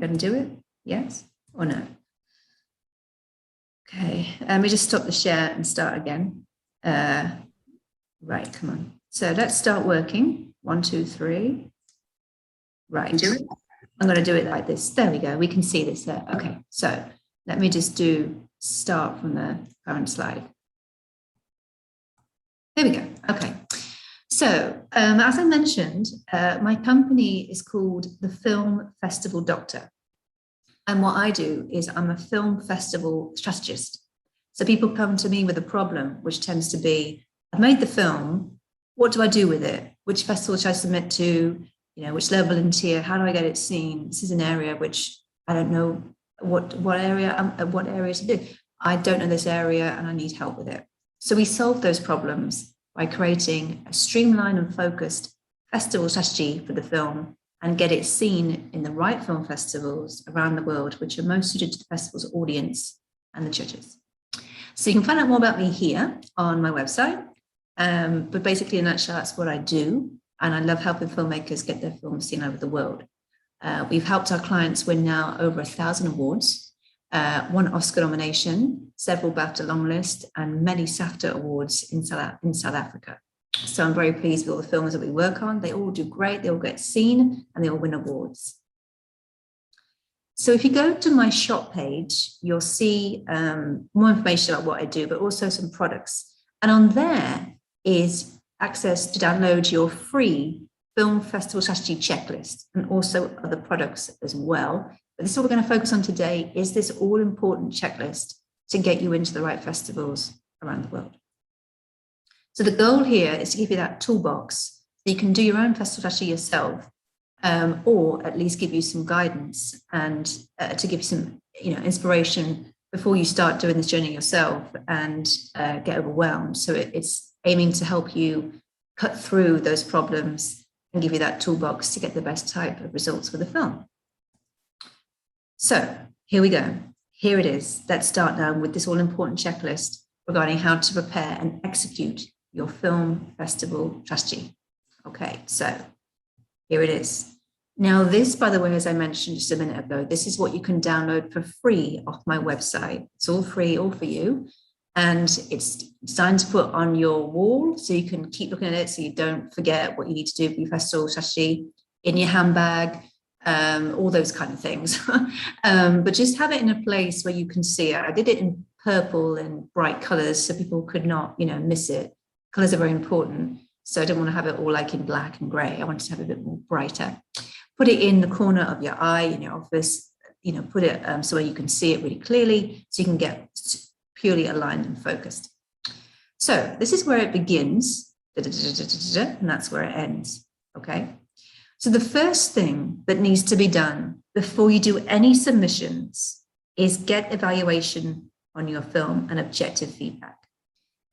Gonna do it? Yes or no? Okay, let me just stop the share and start again. Right, come on. So let's start working. 1, 2, 3. Right. I'm going to do it like this. There we go. We can see this there. Okay, so let me just start from the current slide. There we go. Okay. So as I mentioned, my company is called the Film Festival Doctor. And what I do is I'm a film festival strategist. So people come to me with a problem, which tends to be, I've made the film, what do I do with it? Which festival should I submit to? You know, which level and tier? How do I get it seen? This is an area which I don't know what area to do. I don't know this area and I need help with it. So we solve those problems by creating a streamlined and focused festival strategy for the film and get it seen in the right film festivals around the world, which are most suited to the festival's audience and the judges. So you can find out more about me here on my website. But basically, in a nutshell, that's what I do. And I love helping filmmakers get their films seen over the world. We've helped our clients win now over 1,000 awards, 1 Oscar nomination, several BAFTA longlist, and many SAFTA awards in South Africa. So I'm very pleased with all the films that we work on. They all do great, they all get seen, and they all win awards. So if you go to my shop page, you'll see more information about what I do, but also some products. And on there is access to download your free film festival strategy checklist and also other products as well. But this is what we're going to focus on today, is this all-important checklist to get you into the right festivals around the world. So the goal here is to give you that toolbox so you can do your own festival strategy yourself, or at least give you some guidance and to give you some inspiration before you start doing this journey yourself and get overwhelmed. So it's aiming to help you cut through those problems and give you that toolbox to get the best type of results for the film. So here we go. Here it is. Let's start now with this all-important checklist regarding how to prepare and execute your film festival strategy. Okay, so here it is. Now this, by the way, as I mentioned just a minute ago, this is what you can download for free off my website. It's all free, all for you. And it's designed to put on your wall so you can keep looking at it so you don't forget what you need to do for your festival strategy, in your handbag, all those kind of things. But just have it in a place where you can see it. I did it in purple and bright colors so people could not, miss it. Colors are very important. So I didn't want to have it all like in black and gray. I wanted to have it a bit more brighter. Put it in the corner of your eye in your office, put it so where you can see it really clearly so you can get purely aligned and focused. So this is where it begins, and that's where it ends, okay? So the first thing that needs to be done before you do any submissions is get evaluation on your film and objective feedback.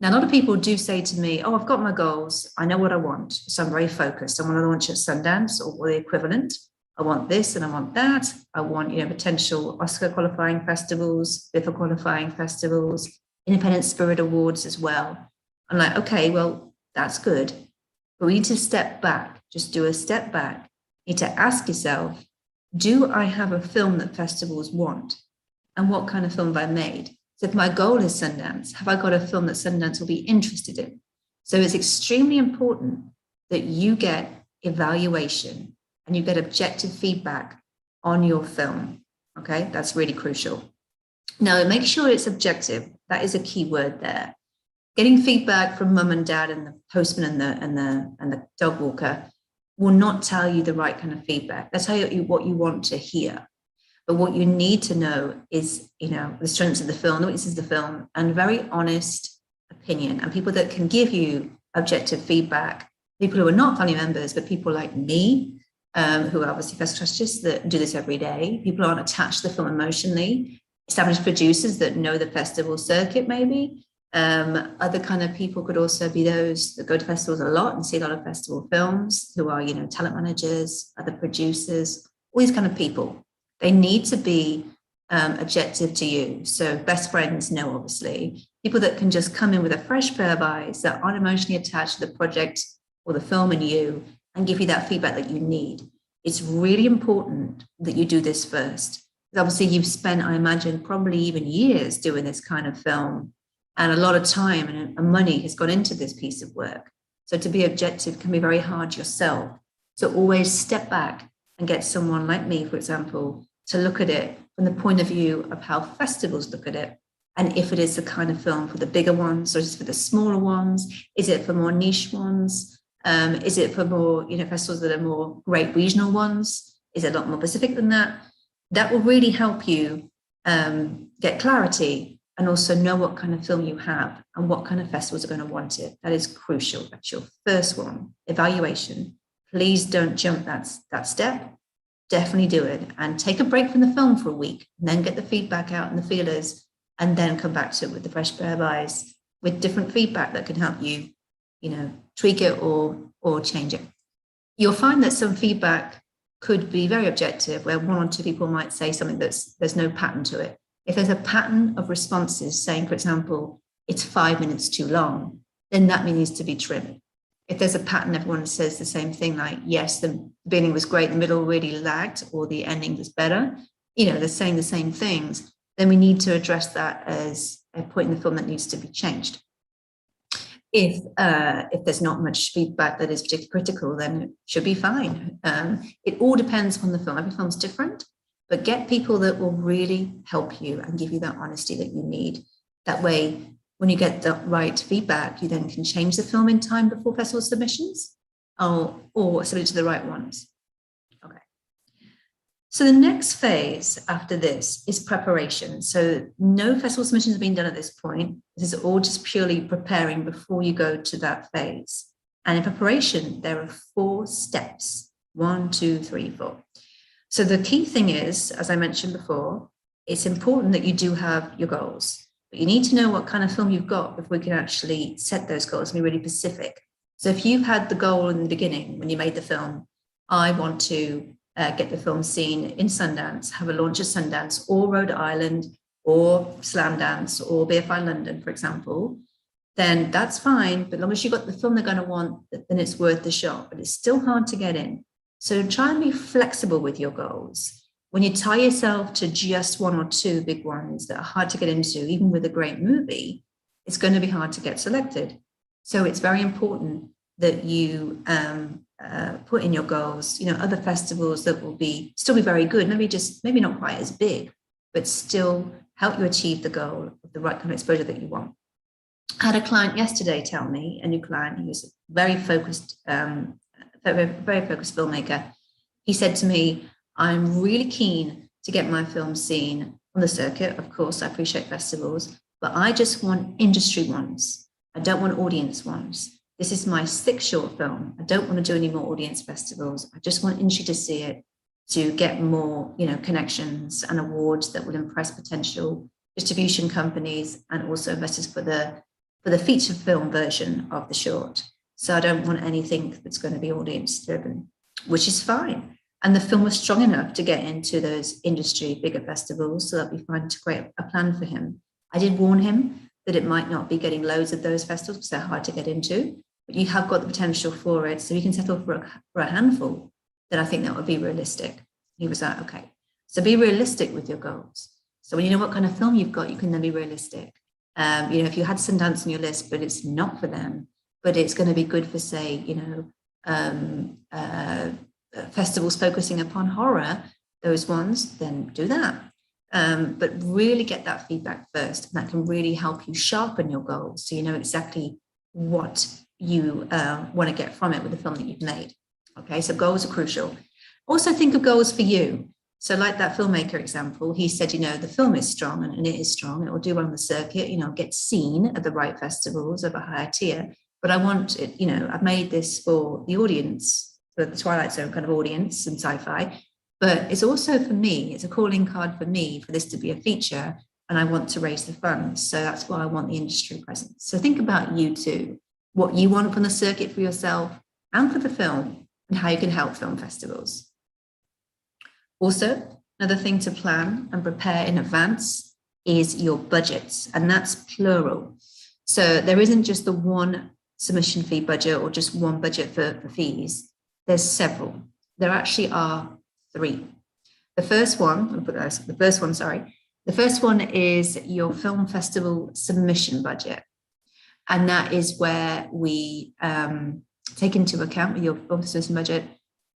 Now, a lot of people do say to me, oh, I've got my goals. I know what I want. So I'm very focused. I want to launch at Sundance or the equivalent. I want this and I want that. I want, potential Oscar qualifying festivals, BIFA qualifying festivals, Independent Spirit Awards as well. I'm like, okay, well, that's good. But we need to step back, just do a step back. You need to ask yourself, do I have a film that festivals want? And what kind of film have I made? So if my goal is Sundance, have I got a film that Sundance will be interested in? So it's extremely important that you get evaluation and you get objective feedback on your film, okay? That's really crucial. Now, make sure it's objective. That is a key word there. Getting feedback from mum and dad and the postman and the dog walker will not tell you the right kind of feedback. They'll tell you what you want to hear. But what you need to know is, the strengths of the film, the weaknesses of the film, and very honest opinion. And people that can give you objective feedback, people who are not family members, but people like me, who are obviously festival strategists that do this every day. People aren't attached to the film emotionally. Established producers that know the festival circuit, maybe. Other kind of people could also be those that go to festivals a lot and see a lot of festival films, who are, talent managers, other producers, all these kind of people. They need to be objective to you. So best friends know, obviously. People that can just come in with a fresh pair of eyes that aren't emotionally attached to the project or the film and you, and give you that feedback that you need. it's really important that you do this first. Obviously, you've spent, I imagine, probably even years doing this kind of film, and a lot of time and money has gone into this piece of work. So to be objective can be very hard yourself. So always step back and get someone like me, for example, to look at it from the point of view of how festivals look at it. And if it is the kind of film for the bigger ones, or is it for the smaller ones? Is it for more niche ones? Is it for more, festivals that are more great regional ones? Is it a lot more specific than that? That will really help you get clarity and also know what kind of film you have and what kind of festivals are going to want it. That is crucial. That's your first one, evaluation. Please don't jump that step. Definitely do it and take a break from the film for a week and then get the feedback out and the feelers and then come back to it with the fresh pair of eyes with different feedback that can help you, tweak it or change it. You'll find that some feedback could be very objective, where one or two people might say something there's no pattern to it. If there's a pattern of responses saying, for example, it's 5 minutes too long, then that needs to be trimmed. If there's a pattern, everyone says the same thing, like, yes, the beginning was great, the middle really lagged, or the ending was better, they're saying the same things, then we need to address that as a point in the film that needs to be changed. If there's not much feedback that is particularly critical, then it should be fine. It all depends on the film. Every film's different, but get people that will really help you and give you that honesty that you need. That way, when you get the right feedback, you then can change the film in time before festival submissions or submit it to the right ones. Okay. So the next phase after this is preparation. So no festival submissions have been done at this point. This is all just purely preparing before you go to that phase. And in preparation, there are 4 steps. 1, 2, 3, 4. So the key thing is, as I mentioned before, it's important that you do have your goals. But you need to know what kind of film you've got before we can actually set those goals and be really specific. So if you've had the goal in the beginning when you made the film, I want to get the film seen in Sundance, have a launch at Sundance or Rhode Island or Slamdance or BFI London, for example, then that's fine. But as long as you've got the film they're going to want, then it's worth the shot. But it's still hard to get in. So try and be flexible with your goals. When you tie yourself to just 1 or 2 big ones that are hard to get into, even with a great movie, it's going to be hard to get selected. So it's very important that you put in your goals, other festivals that will still be very good, maybe not quite as big, but still help you achieve the goal of the right kind of exposure that you want. I had a client yesterday tell me, a new client, he was a very focused filmmaker. He said to me, I'm really keen to get my film seen on the circuit. Of course, I appreciate festivals, but I just want industry ones. I don't want audience ones. This is my 6th short film. I don't want to do any more audience festivals. I just want industry to see it, to get more, connections and awards that would impress potential distribution companies and also investors for the feature film version of the short. So I don't want anything that's going to be audience driven, which is fine. And the film was strong enough to get into those industry bigger festivals, so that we find to create a plan for him. I did warn him that it might not be getting loads of those festivals because they're hard to get into, but you have got the potential for it. So you can settle for a handful, then I think that would be realistic. He was like, okay. So be realistic with your goals. So when you know what kind of film you've got, you can then be realistic. If you had Sundance on your list, but it's not for them, but it's going to be good for, say, festivals focusing upon horror, those ones, then do that. But really get that feedback first. And that can really help you sharpen your goals so you know exactly what you want to get from it with the film that you've made. Okay, so goals are crucial. Also think of goals for you. So like that filmmaker example, he said, the film is strong and it is strong. It will do well on the circuit, get seen at the right festivals of a higher tier. But I want it, I've made this for the audience, for the Twilight Zone kind of audience and sci-fi. But it's also for me, it's a calling card for me for this to be a feature, and I want to raise the funds. So that's why I want the industry presence. So think about you too, what you want from the circuit for yourself and for the film, and how you can help film festivals. Also, another thing to plan and prepare in advance is your budgets, and that's plural. So there isn't just the one submission fee budget or just one budget for fees. There's several. there actually are three. The first one, the first one is your film festival submission budget. And that is where we take into account with your film submission budget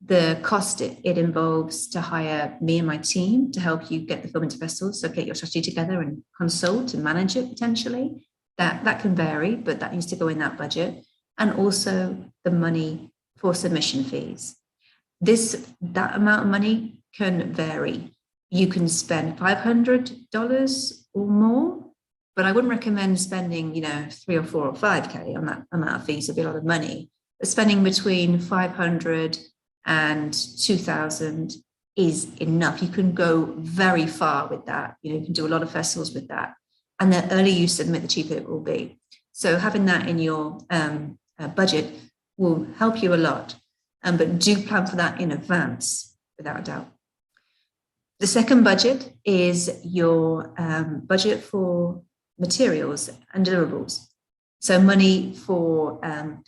the cost it involves to hire me and my team to help you get the film into festivals, so get your strategy together and consult and manage it potentially. That can vary, but that needs to go in that budget. And also the money for submission fees. That amount of money can vary. You can spend $500 or more, but I wouldn't recommend spending, $3 or $4 or $5K on that amount of fees. It'd be a lot of money. But spending between $500 and $2,000 is enough. You can go very far with that. You can do a lot of festivals with that. And the earlier you submit, the cheaper it will be. So having that in your budget will help you a lot. But do plan for that in advance, without a doubt. The second budget is your budget for materials and deliverables. So money for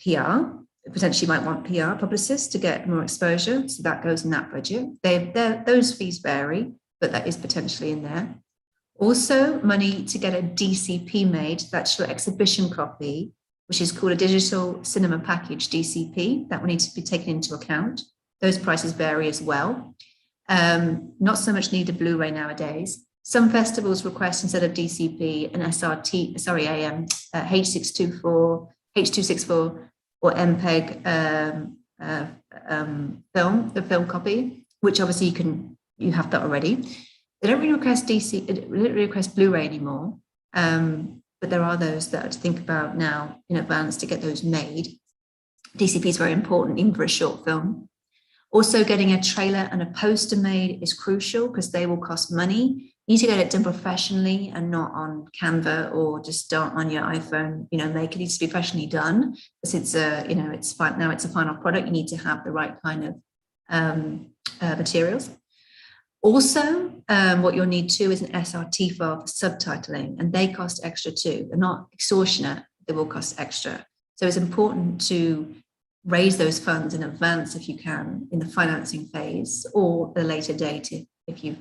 PR. Potentially might want PR publicists to get more exposure. So that goes in that budget. Those fees vary, but that is potentially in there. Also, money to get a DCP made, that's your exhibition copy, which is called a digital cinema package, DCP. That will need to be taken into account. Those prices vary as well. Not so much need a Blu-ray nowadays. Some festivals request, instead of DCP, an H624, H264, or MPEG film, the film copy, which obviously you have that already. They don't really request they don't really request Blu-ray anymore, but there are those that to think about now in advance to get those made. DCP is very important, even for a short film. Also, getting a trailer and a poster made is crucial because they will cost money. You need to get it done professionally and not on Canva or just on your iPhone. Make it needs to be professionally done because it's it's fine now. It's a final product. You need to have the right kind of materials. Also, what you'll need too is an SRT file for subtitling, and they cost extra too. They're not extortionate. They will cost extra. So it's important to raise those funds in advance if you can in the financing phase or a later date if you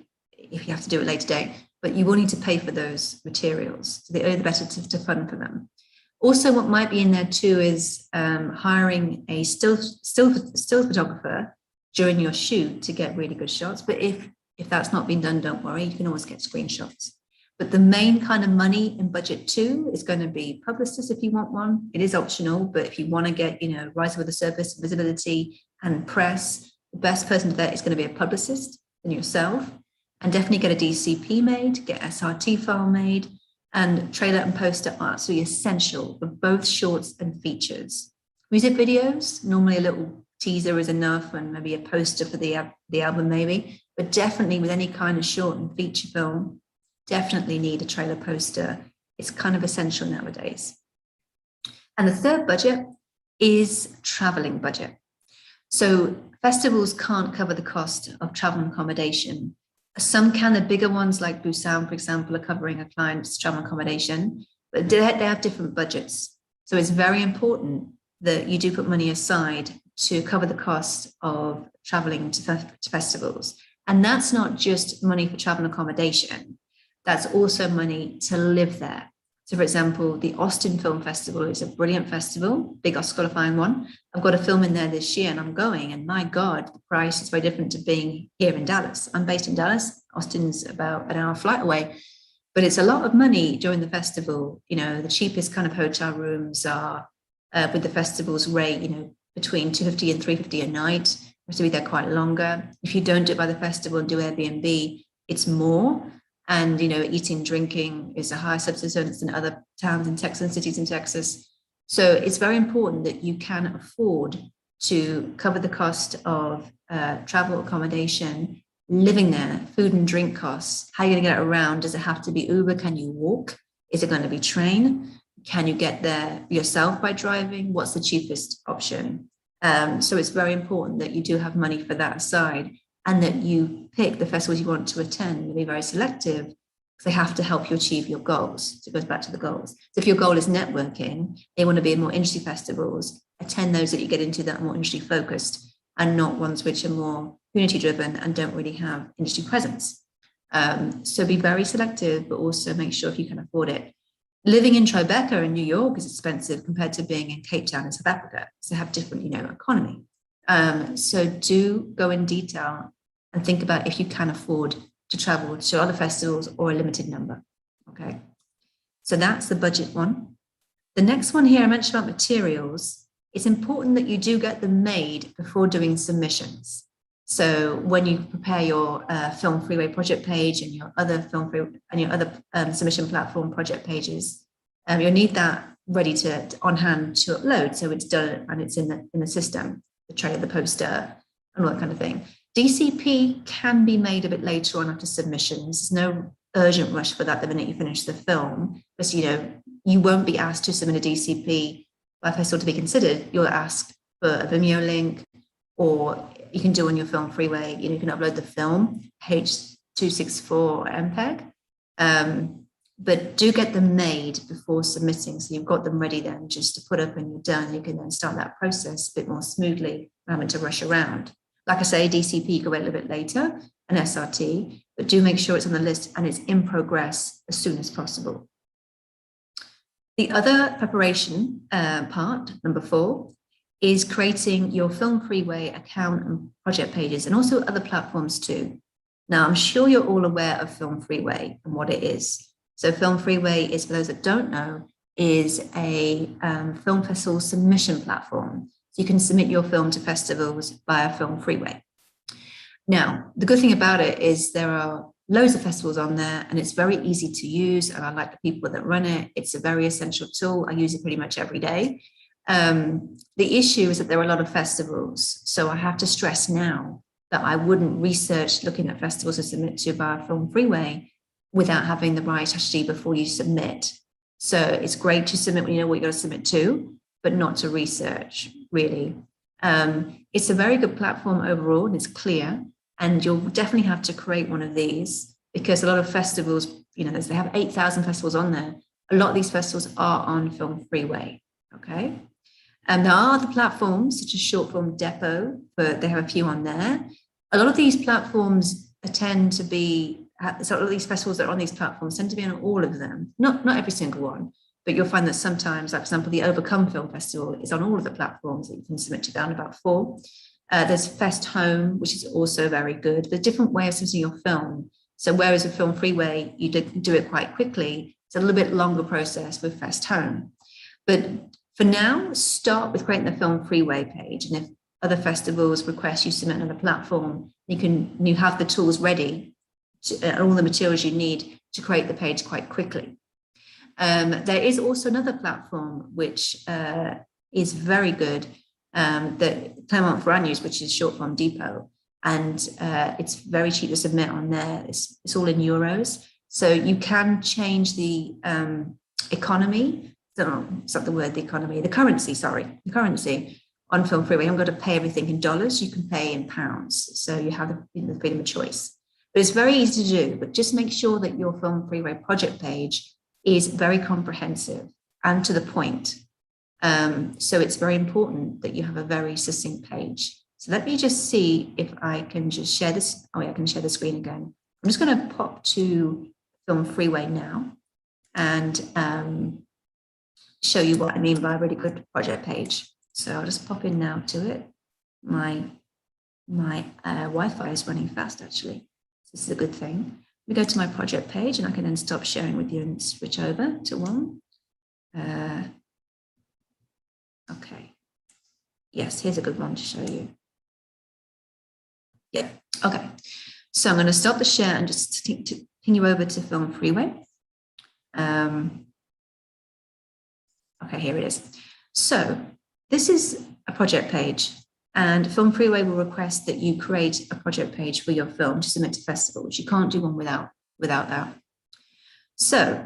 have to do it later date, but you will need to pay for those materials. So the better to fund for them. Also, what might be in there too is hiring a still photographer during your shoot to get really good shots. But if that's not been done, don't worry, you can always get screenshots. But the main kind of money in budget two is going to be publicists if you want one. It is optional, but if you want to get, rise with the service, visibility and press, the best person for that is going to be a publicist and yourself. And definitely get a DCP made, get SRT file made, and trailer and poster are absolutely essential for both shorts and features. Music videos, normally a little teaser is enough and maybe a poster for the album maybe, but definitely with any kind of short and feature film, definitely need a trailer poster. It's kind of essential nowadays. And the third budget is traveling budget. So festivals can't cover the cost of travel and accommodation. Some can, the bigger ones like Busan, for example, are covering a client's travel and accommodation, but they have different budgets. So it's very important that you do put money aside to cover the cost of traveling to festivals. And that's not just money for travel and accommodation. That's also money to live there. So, for example, the Austin Film Festival is a brilliant festival, big Oscar qualifying one. I've got a film in there this year and I'm going, and my God, the price is very different to being here in Dallas. I'm based in Dallas. Austin's about an hour flight away, but it's a lot of money during the festival. The cheapest kind of hotel rooms are with the festival's rate, between $250 and $350 a night. You have to be there quite longer. If you don't do it by the festival and do Airbnb, it's more. And, eating, drinking is a higher subsistence than other towns in Texas and cities in Texas. So it's very important that you can afford to cover the cost of travel, accommodation, living there, food and drink costs. How are you going to get around? Does it have to be Uber? Can you walk? Is it going to be train? Can you get there yourself by driving? What's the cheapest option? So it's very important that you do have money for that aside, and that you pick the festivals you want to attend and be very selective, because they have to help you achieve your goals. So it goes back to the goals. So if your goal is networking, they want to be in more industry festivals, attend those that you get into that are more industry focused. and not ones which are more community driven and don't really have industry presence. So be very selective, but also make sure if you can afford it. Living in Tribeca in New York is expensive compared to being in Cape Town in South Africa. So they have different, economy. So do go in detail and think about if you can afford to travel to other festivals or a limited number. Okay. So that's the budget one. The next one here, I mentioned about materials. It's important that you do get them made before doing submissions. So when you prepare your Film Freeway project page and your other submission platform project pages, you'll need that ready to on hand to upload. So it's done and it's in the system, the trailer, the poster, and all that kind of thing. DCP can be made a bit later on after submissions. There's no urgent rush for that the minute you finish the film, because you won't be asked to submit a DCP by a festival to be considered. You'll ask for a Vimeo link, or you can do on your Film Freeway. You can upload the film H.264 MPEG, but do get them made before submitting, so you've got them ready then just to put up and you're done. You can then start that process a bit more smoothly, without having to rush around. Like I say, DCP you can wait a little bit later, an SRT, but do make sure it's on the list and it's in progress as soon as possible. The other preparation part, number 4, is creating your Film Freeway account and project pages, and also other platforms too. Now, I'm sure you're all aware of Film Freeway and what it is. So Film Freeway is, for those that don't know, is a film festival submission platform. So you can submit your film to festivals via Film Freeway. Now, the good thing about it is there are loads of festivals on there and it's very easy to use, and I like the people that run it. It's a very essential tool. I use it pretty much every day. The issue is that there are a lot of festivals. So I have to stress now that I wouldn't research looking at festivals to submit to via Film Freeway without having the right strategy before you submit. So it's great to submit when you know what you're going to submit to, but not to research, really. It's a very good platform overall, and it's clear. And you'll definitely have to create one of these, because a lot of festivals, they have 8,000 festivals on there. A lot of these festivals are on Film Freeway, okay? And there are other platforms, such as Short Film Depot, but they have a few on there. A lot of these platforms tend to be, so a lot of these festivals that are on these platforms tend to be on all of them, not every single one, but you'll find that sometimes, like for example, the Overcome Film Festival is on all of the platforms that you can submit to, down about 4. There's Fest Home, which is also very good. There's a different way of submitting your film. So whereas with Film Freeway, you do it quite quickly, it's a little bit longer process with Fest Home. But for now, start with creating the Film Freeway page. And if other festivals request you submit on a platform, you have the tools ready and all the materials you need to create the page quite quickly. There is also another platform which is very good, that Claremont Ferrand use, which is Short Film Depot, and it's very cheap to submit on there. It's all in euros, so you can change the economy. It's not the word, the economy, the currency on Film Freeway. You haven't got to pay everything in dollars. You can pay in pounds, so you have the freedom of choice. But it's very easy to do. But just make sure that your Film Freeway project page is very comprehensive and to the point. So it's very important that you have a very succinct page. So let me just see if I can just share this. Oh, yeah, I can share the screen again. I'm just going to pop to Film Freeway now and show you what I mean by a really good project page. So I'll just pop in now to it. My Wi-Fi is running fast, actually. This is a good thing. We go to my project page and I can then stop sharing with you and switch over to one. Okay. Yes, here's a good one to show you. Yeah, okay. So I'm going to stop the share and just ping you over to Film Freeway. Okay, here it is. So this is a project page, and Film Freeway will request that you create a project page for your film to submit to festivals. You can't do one without that. So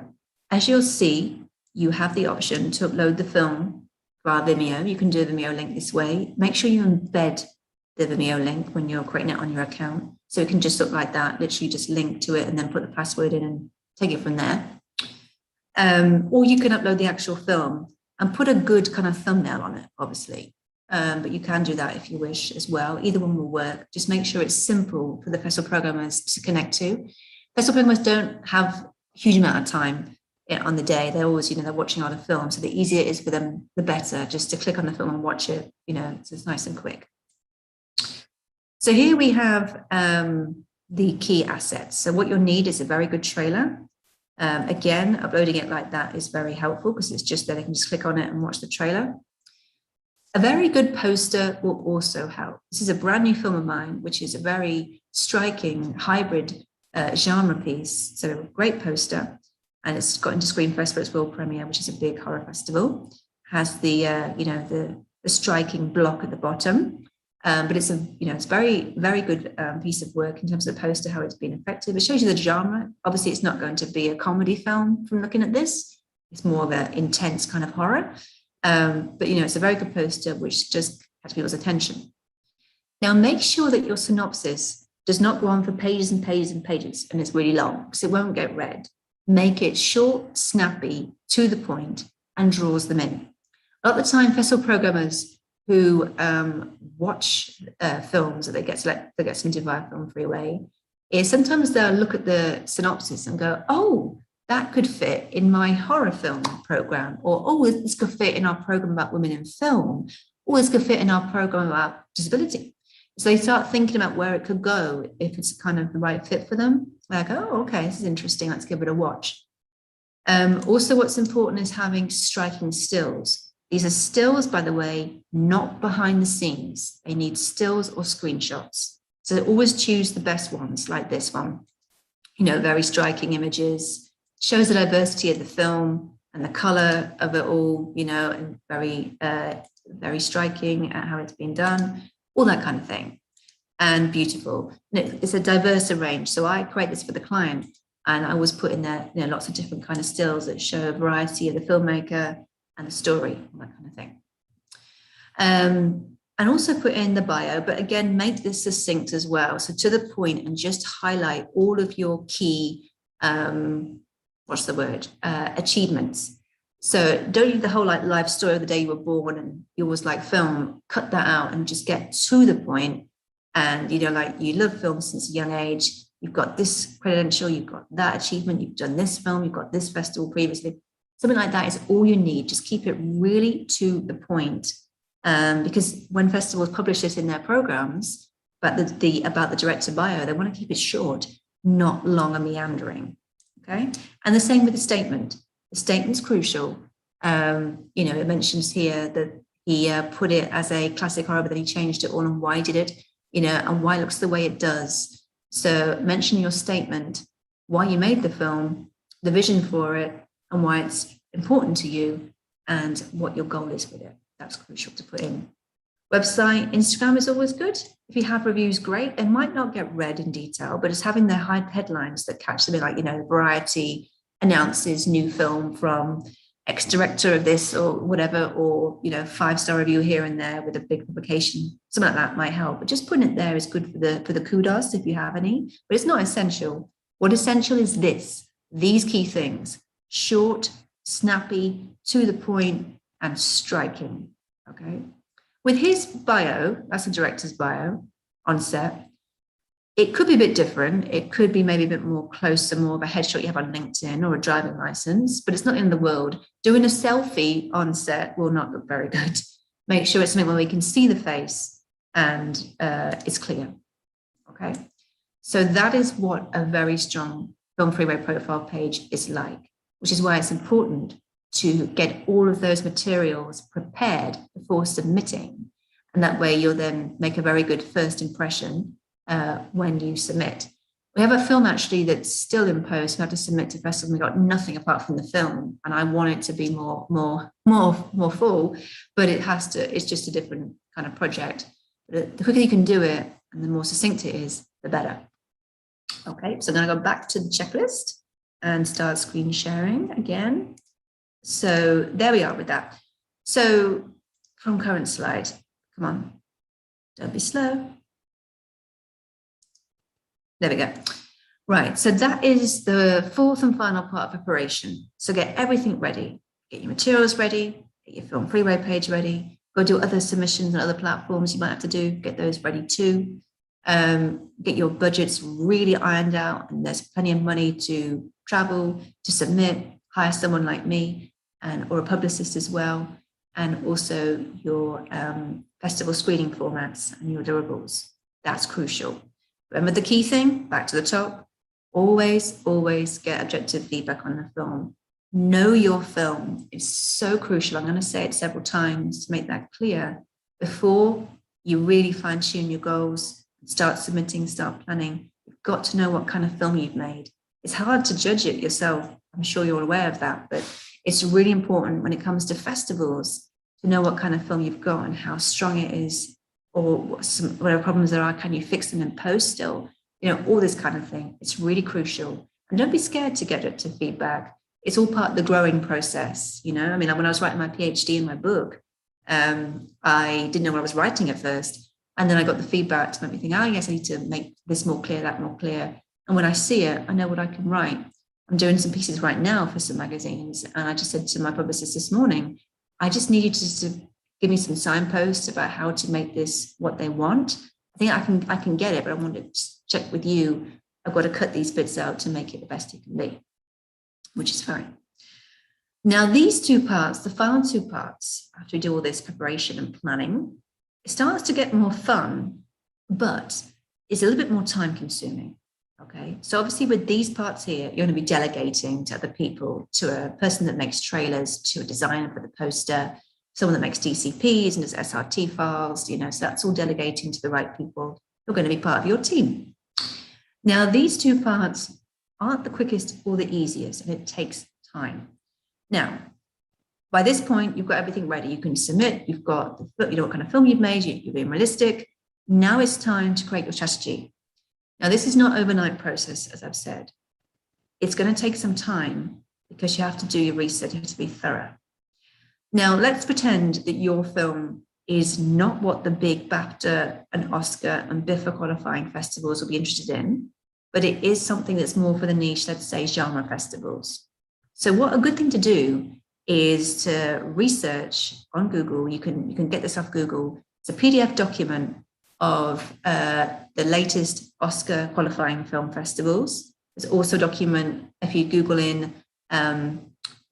as you'll see, you have the option to upload the film via Vimeo. You can do a Vimeo link this way. Make sure you embed the Vimeo link when you're creating it on your account. So it can just look like that, literally just link to it and then put the password in and take it from there. Or you can upload the actual film and put a good kind of thumbnail on it, obviously. but you can do that if you wish as well. Either one will work. Just make sure it's simple for the festival programmers to connect to. Festival programmers don't have a huge amount of time on the day. They're always, they're watching other films. So the easier it is for them, the better, just to click on the film and watch it, so it's nice and quick. So here we have the key assets. So what you'll need is a very good trailer. Again, uploading it like that is very helpful because it's just there. They can just click on it and watch the trailer. A very good poster will also help. This is a brand new film of mine, which is a very striking hybrid genre piece. So a great poster, and it's got into Screen Fest for its world premiere, which is a big horror festival. Has the the striking block at the bottom, but it's it's very, very good piece of work in terms of the poster, how it's been effective. It shows you the genre. Obviously, it's not going to be a comedy film from looking at this. It's more of an intense kind of horror. But it's a very good poster which just has people's attention. Now make sure that your synopsis does not go on for pages and pages and pages and it's really long because it won't get read. Make it short, snappy, to the point, and draws them in. A lot of the time, festival programmers who watch films that they get submitted via Film Freeway is sometimes they'll look at the synopsis and go, oh, that could fit in my horror film program, or oh, this could fit in our program about women in film, or this could fit in our program about disability. So they start thinking about where it could go if it's kind of the right fit for them. Like, oh, okay, this is interesting. Let's give it a watch. Also, what's important is having striking stills. These are stills, by the way, not behind the scenes. They need stills or screenshots. So always choose the best ones, like this one. Very striking images. Shows the diversity of the film and the color of it all, and very, very striking at how it's been done, all that kind of thing, and beautiful. And it's a diverse range. So I create this for the client, and I always put in there, lots of different kind of stills that show a variety of the filmmaker and the story, all that kind of thing. And also put in the bio, but again, make this succinct as well. So to the point, and just highlight all of your key achievements. So don't leave the whole life story of the day you were born and you always like film, cut that out and just get to the point. And, you love film since a young age. You've got this credential, you've got that achievement, you've done this film, you've got this festival previously. Something like that is all you need. Just keep it really to the point. Because when festivals publish this in their programs, about the director bio, they want to keep it short, not long and meandering. Okay, and the same with the statement. The statement's crucial. It mentions here that he put it as a classic horror, but then he changed it all and why did it, and why it looks the way it does. So mention your statement, why you made the film, the vision for it, and why it's important to you, and what your goal is with it. That's crucial to put in. Website, Instagram is always good. If you have reviews, great. They might not get read in detail, but it's having their high headlines that catch them, like, Variety announces new film from ex-director of this or whatever, or, 5-star review here and there with a big publication. Something like that might help. But just putting it there is good for the kudos if you have any, but it's not essential. What essential is these key things: short, snappy, to the point, and striking. Okay. With his bio, that's a director's bio on set, it could be a bit different. It could be maybe a bit more closer, more of a headshot you have on LinkedIn or a driving license, but it's not in the world. Doing a selfie on set will not look very good. Make sure it's something where we can see the face and it's clear. Okay. So that is what a very strong Film Freeway profile page is like, which is why it's important to get all of those materials prepared before submitting. And that way you'll then make a very good first impression when you submit. We have a film actually that's still in post. We have to submit to festival. We got nothing apart from the film, and I want it to be more full, but it's just a different kind of project. But the quicker you can do it and the more succinct it is, the better. Okay, so I'm going to go back to the checklist and start screen sharing again. So there we are with that. So from current slide, come on, don't be slow. There we go. Right, so that is the fourth and final part of preparation. So get everything ready. Get your materials ready, get your Film Freeway page ready, Go do other submissions and other platforms you might have to do, get those ready too. Get your budgets really ironed out, and there's plenty of money to travel, to submit, hire someone like me, or a publicist as well, and also your festival screening formats and your deliverables. That's crucial. Remember the key thing, back to the top, always get objective feedback on the film. Know your film is so crucial. I'm going to say it several times to make that clear before you really fine tune your goals, start submitting, start planning. You've got to know what kind of film you've made. It's hard to judge it yourself. I'm sure you're aware of that, but it's really important when it comes to festivals to know what kind of film you've got and how strong it is, or whatever problems there are, can you fix them in post still? All this kind of thing. It's really crucial. And don't be scared to get it to feedback. It's all part of the growing process. I mean, when I was writing my PhD in my book, I didn't know what I was writing at first. And then I got the feedback to make me think, oh, yes, I need to make this more clear, that more clear. And when I see it, I know what I can write. I'm doing some pieces right now for some magazines. And I just said to my publicist this morning, I just need you to give me some signposts about how to make this what they want. I think I can get it, but I want to check with you. I've got to cut these bits out to make it the best it can be, which is fine. Now, these two parts, the final two parts, after we do all this preparation and planning, it starts to get more fun, but it's a little bit more time consuming. Okay, so obviously with these parts here, you're going to be delegating to other people, to a person that makes trailers, to a designer for the poster, someone that makes DCPs and does SRT files, so that's all delegating to the right people who are going to be part of your team. Now, these two parts aren't the quickest or the easiest, and it takes time. Now, by this point, you've got everything ready. You can submit, you've got, what kind of film you've made, you're being realistic. Now it's time to create your strategy. Now, this is not an overnight process, as I've said. It's going to take some time because you have to do your research, you have to be thorough. Now, let's pretend that your film is not what the big BAFTA and Oscar and BIFA qualifying festivals will be interested in, but it is something that's more for the niche, let's say genre festivals. So what a good thing to do is to research on Google. You can get this off Google. It's a PDF document of the latest Oscar qualifying film festivals. There's also a document, if you Google in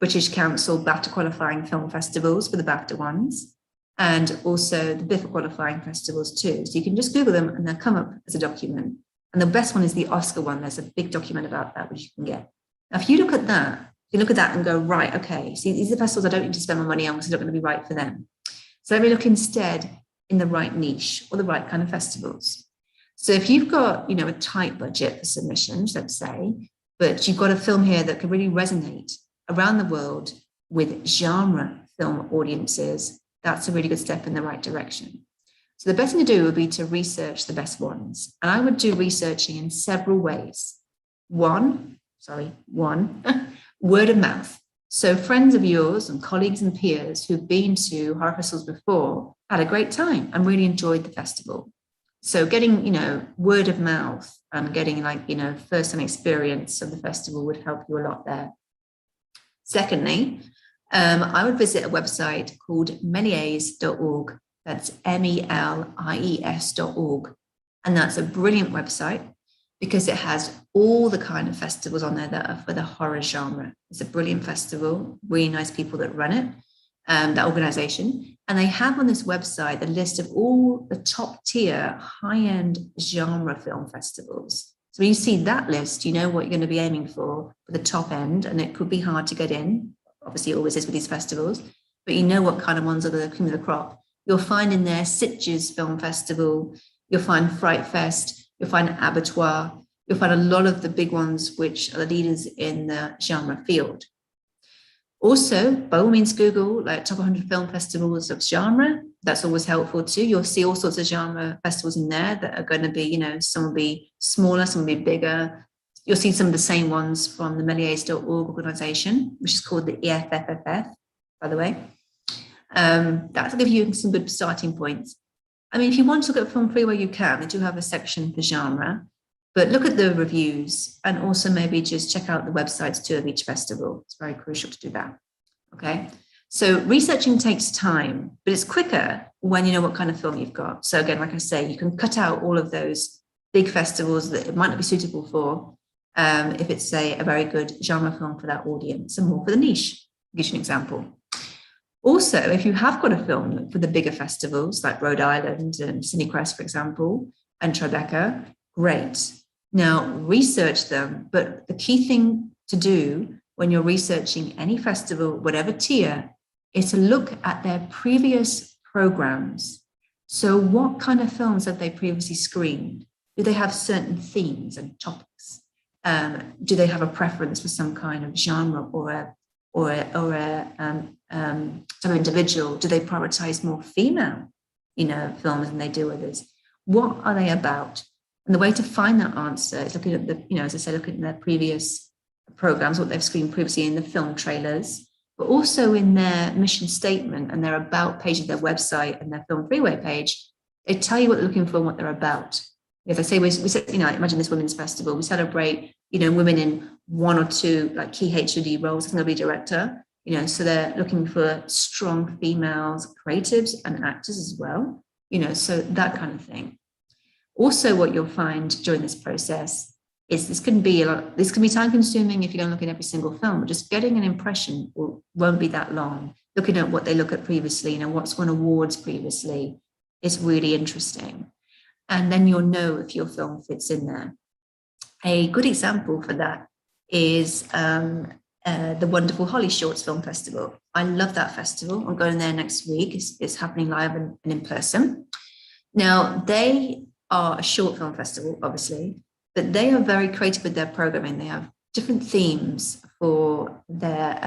British Council BAFTA qualifying film festivals for the BAFTA ones, and also the BIFA qualifying festivals too. So you can just Google them and they'll come up as a document. And the best one is the Oscar one. There's a big document about that, which you can get. Now, if you look at that, and go, right, okay, see, these are festivals I don't need to spend my money on because they're not going to be right for them. So let me look instead in the right niche or the right kind of festivals. So if you've got, a tight budget for submissions, let's say, but you've got a film here that could really resonate around the world with genre film audiences, that's a really good step in the right direction. So the best thing to do would be to research the best ones. And I would do researching in several ways. One, word of mouth. So friends of yours and colleagues and peers who've been to horror festivals before had a great time and really enjoyed the festival. So getting, word of mouth and getting first-hand experience of the festival would help you a lot there. Secondly, I would visit a website called melies.org. That's MELIES.org. And that's a brilliant website because it has all the kind of festivals on there that are for the horror genre. It's a brilliant festival, really nice people that run it, that organization. And they have on this website a list of all the top tier, high-end genre film festivals. So when you see that list, you know what you're going to be aiming for the top end, and it could be hard to get in. Obviously, it always is with these festivals, but you know what kind of ones are the cream of the crop. You'll find in there Sitges Film Festival, you'll find Fright Fest, you'll find Abattoir, you'll find a lot of the big ones which are the leaders in the genre field. Also, by all means, Google top 100 film festivals of genre. That's always helpful too. You'll see all sorts of genre festivals in there that are going to be, some will be smaller, some will be bigger. You'll see some of the same ones from the melies.org organization, which is called the EFFFF, by the way. That'll give you some good starting points. I mean, if you want to look at Film Freeway, you can. They do have a section for genre, but look at the reviews and also maybe just check out the websites too of each festival. It's very crucial to do that. Okay. So researching takes time, but it's quicker when you know what kind of film you've got. So again, like I say, you can cut out all of those big festivals that it might not be suitable for if it's, say, a very good genre film for that audience and more for the niche. I'll give you an example. Also, if you have got a film for the bigger festivals like Rhode Island and Cinecrest, for example, and Tribeca, great. Now, research them, but the key thing to do when you're researching any festival, whatever tier, is to look at their previous programs. So what kind of films have they previously screened? Do they have certain themes and topics? Do they have a preference for some kind of genre or a type of individual? Do they prioritize more female, films than they do others? What are they about? And the way to find that answer is looking at as I said, looking at their previous programs, what they've screened previously in the film trailers, but also in their mission statement and their about page of their website and their Film Freeway page. They tell you what they're looking for and what they're about. As I say, we imagine this women's festival, we celebrate, women in one or two like key HUD roles. It's going to be director, so they're looking for strong females, creatives and actors as well, so that kind of thing. Also, what you'll find during this process is this can be time consuming if you don't look at every single film, but just getting an impression won't be that long. Looking at what they look at previously, what's won awards previously is really interesting. And then you'll know if your film fits in there. A good example for that is the wonderful Holly Shorts Film Festival. I love that festival. I'm going there next week. It's happening live and in person. Now, they are a short film festival, obviously, but they are very creative with their programming. They have different themes for their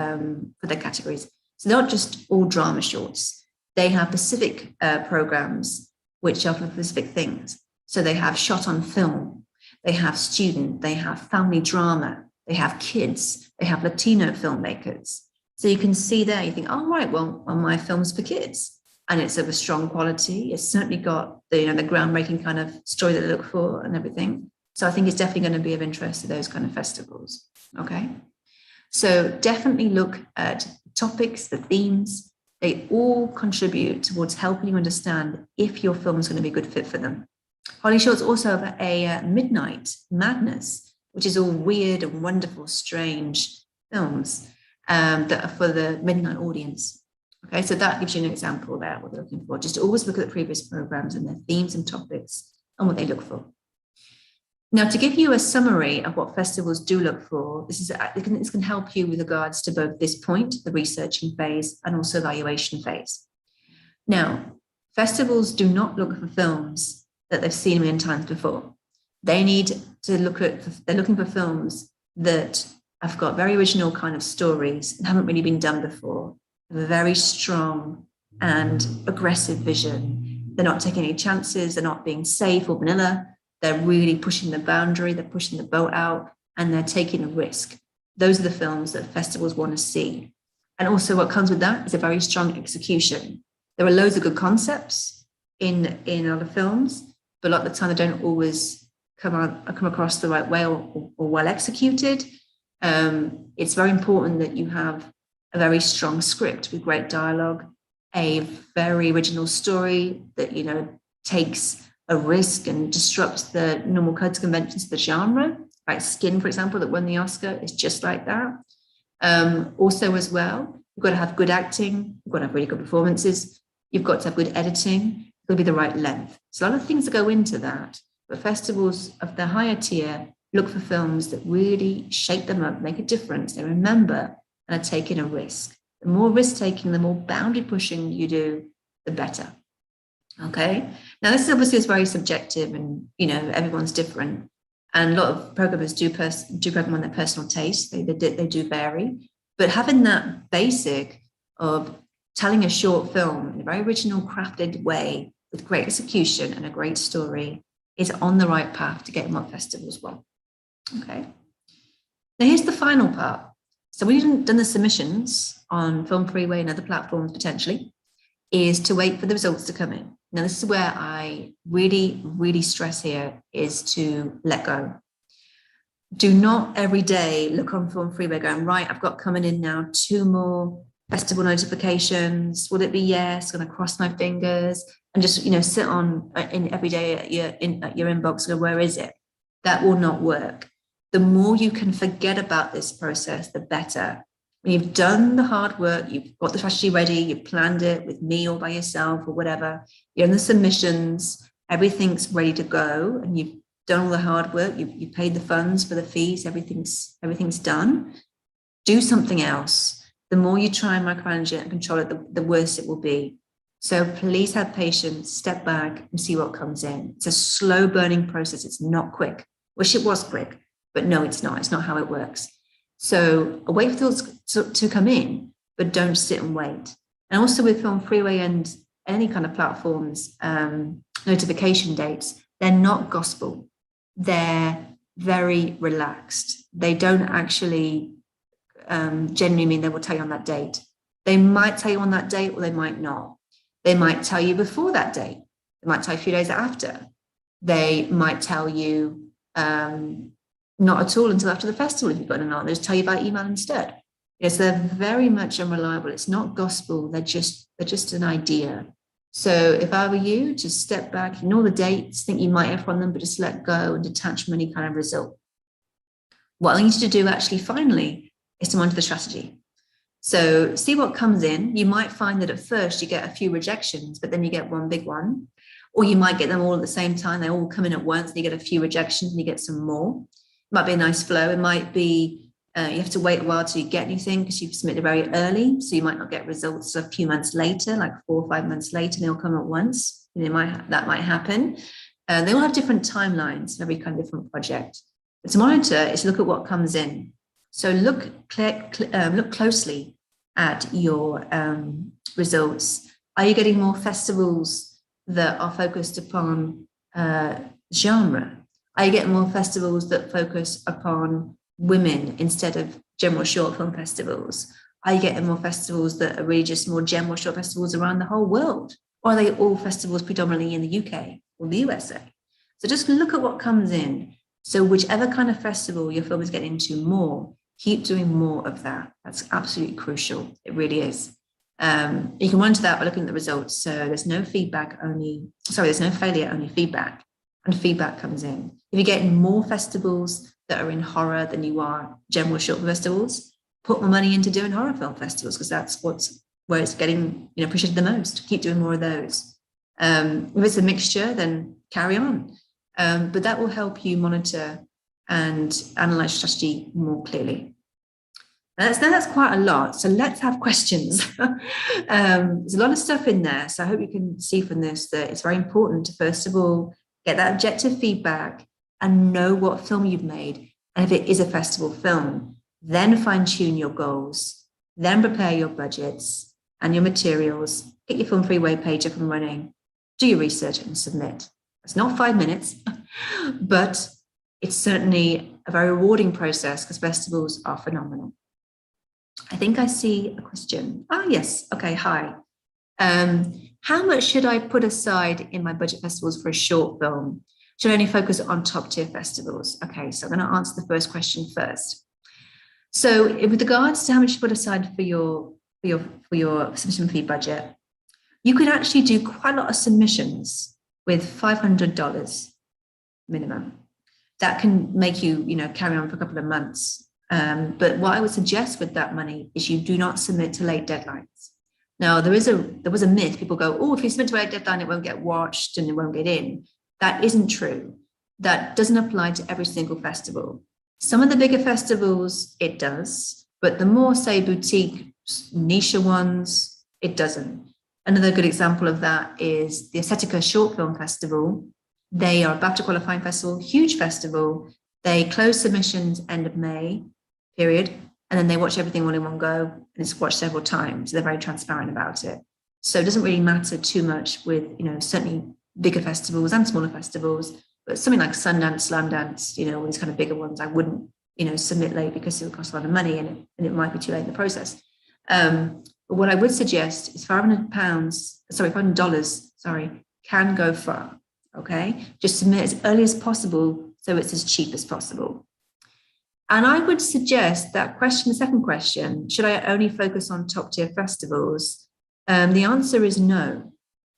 categories. So they're not just all drama shorts. They have specific programs which are for specific things. So they have shot on film, they have student, they have family drama, they have kids, they have Latino filmmakers. So you can see there, you think, oh, right, well, my film's for kids. And it's of a strong quality. It's certainly got the groundbreaking kind of story that they look for and everything. So I think it's definitely going to be of interest to those kind of festivals. Okay. So definitely look at topics, the themes. They all contribute towards helping you understand if your film is going to be a good fit for them. Holly Shorts also have a Midnight Madness, which is all weird and wonderful, strange films that are for the midnight audience. Okay, so that gives you an example there, what they're looking for. Just always look at the previous programs and their themes and topics and what they look for. Now, to give you a summary of what festivals do this can help you with regards to both this point, the researching phase, and also evaluation phase. Now, festivals do not look for films that they've seen a million times before. They need to they're looking for films that have got very original kind of stories and haven't really been done before, have a very strong and aggressive vision. They're not taking any chances, they're not being safe or vanilla. They're really pushing the boundary, they're pushing the boat out, and they're taking a risk. Those are the films that festivals want to see. And also what comes with that is a very strong execution. There are loads of good concepts in a lot of films, but a lot of the time they don't always come across the right way or well executed. It's very important that you have a very strong script with great dialogue, a very original story that, takes a risk and disrupts the normal codes conventions of the genre, like Skin, for example, that won the Oscar, is just like that. Also, as well, you've got to have good acting, you've got to have really good performances, you've got to have good editing, it's got to be the right length. So a lot of things that go into that, but festivals of the higher tier look for films that really shape them up, make a difference, they remember, and are taking a risk. The more risk-taking, the more boundary pushing you do, the better. Okay. Now, this is obviously very subjective, and everyone's different, and a lot of programmers do program on their personal taste. They do vary, but having that basic of telling a short film in a very original, crafted way with great execution and a great story is on the right path to get them on festivals well. Okay. Now, here's the final part. So we've done the submissions on Film Freeway and other platforms potentially, is to wait for the results to come in. Now, this is where I really, really stress here is to let go. Do not every day look on Film Freeway going, right, I've got coming in now 2 more festival notifications? Will it be yes? Going to cross my fingers and just, sit on in every day at your inbox, go, where is it? That will not work. The more you can forget about this process, the better. When you've done the hard work, you've got the strategy ready, you've planned it with me or by yourself or whatever, you're in the submissions, everything's ready to go, and you've done all the hard work, you paid the funds for the fees, everything's done. Do something else. The more you try and micromanage it and control it, the worse it will be. So please have patience, step back and see what comes in. It's a slow burning process. It's not quick. Wish it was quick, but no, it's not. It's not how it works. So wait for those to come in, but don't sit and wait. And also with Film Freeway and any kind of platforms, notification dates, they're not gospel. They're very relaxed. They don't actually genuinely mean they will tell you on that date. They might tell you on that date or they might not. They might tell you before that date. They might tell you a few days after. They might tell you not at all until after the festival if you've got an aunt. They'll just tell you by email instead. Yes, they're very much unreliable. It's not gospel. They're just an idea. So if I were you, just step back, ignore the dates, think you might have from them, but just let go and detach from any kind of result. What I need you to do actually finally is to monitor the strategy. So see what comes in. You might find that at first you get a few rejections, but then you get one big one. Or you might get them all at the same time. They all come in at once and you get a few rejections and you get some more. It might be a nice flow. It might be you have to wait a while till you get anything because you've submitted very early. So you might not get results a few months later, like 4 or 5 months later, and they'll come at once. And that might happen. They all have different timelines, every kind of different project. But to monitor is look at what comes in. So look closely at your results. Are you getting more festivals that are focused upon genre? Are you getting more festivals that focus upon women instead of general short film festivals? Are you getting more festivals that are really just more general short festivals around the whole world? Or are they all festivals predominantly in the UK or the USA? So just look at what comes in. So whichever kind of festival your film is getting into more, keep doing more of that. That's absolutely crucial. It really is. You can monitor that by looking at the results. So there's no failure, only feedback. And feedback comes in. If you're getting more festivals that are in horror than you are general short festivals, put more money into doing horror film festivals because that's where it's getting appreciated the most. Keep doing more of those. If it's a mixture, then carry on. But that will help you monitor and analyze strategy more clearly. That's quite a lot. So let's have questions. There's a lot of stuff in there. So I hope you can see from this that it's very important to, first of all, get that objective feedback and know what film you've made. And if it is a festival film, then fine tune your goals, then prepare your budgets and your materials, get your Film Freeway page up and running, do your research and submit. It's not 5 minutes, but it's certainly a very rewarding process because festivals are phenomenal. I think I see a question. Yes. Okay. Hi. How much should I put aside in my budget festivals for a short film? Should I only focus on top tier festivals? Okay. So I'm going to answer the first question first. So with regards to how much you put aside for your submission fee budget, you could actually do quite a lot of submissions with $500 minimum. That can make you, carry on for a couple of months. But what I would suggest with that money is you do not submit to late deadlines. Now, there was a myth. People go, if you submit to a late deadline, it won't get watched and it won't get in. That isn't true. That doesn't apply to every single festival. Some of the bigger festivals, it does. But the more, say, boutique, niche ones, it doesn't. Another good example of that is the Aesthetica Short Film Festival. They are a BAFTA qualifying festival, huge festival. They close submissions end of May, period. And then they watch everything all in one go and it's watched several times. They're very transparent about it. So it doesn't really matter too much with, certainly bigger festivals and smaller festivals, but something like Sundance, Slam Dance, all these kind of bigger ones, I wouldn't, submit late because it would cost a lot of money and it might be too late in the process. But what I would suggest is $500, can go far. Okay. Just submit as early as possible so it's as cheap as possible. And I would suggest that question, the second question, should I only focus on top tier festivals? The answer is no.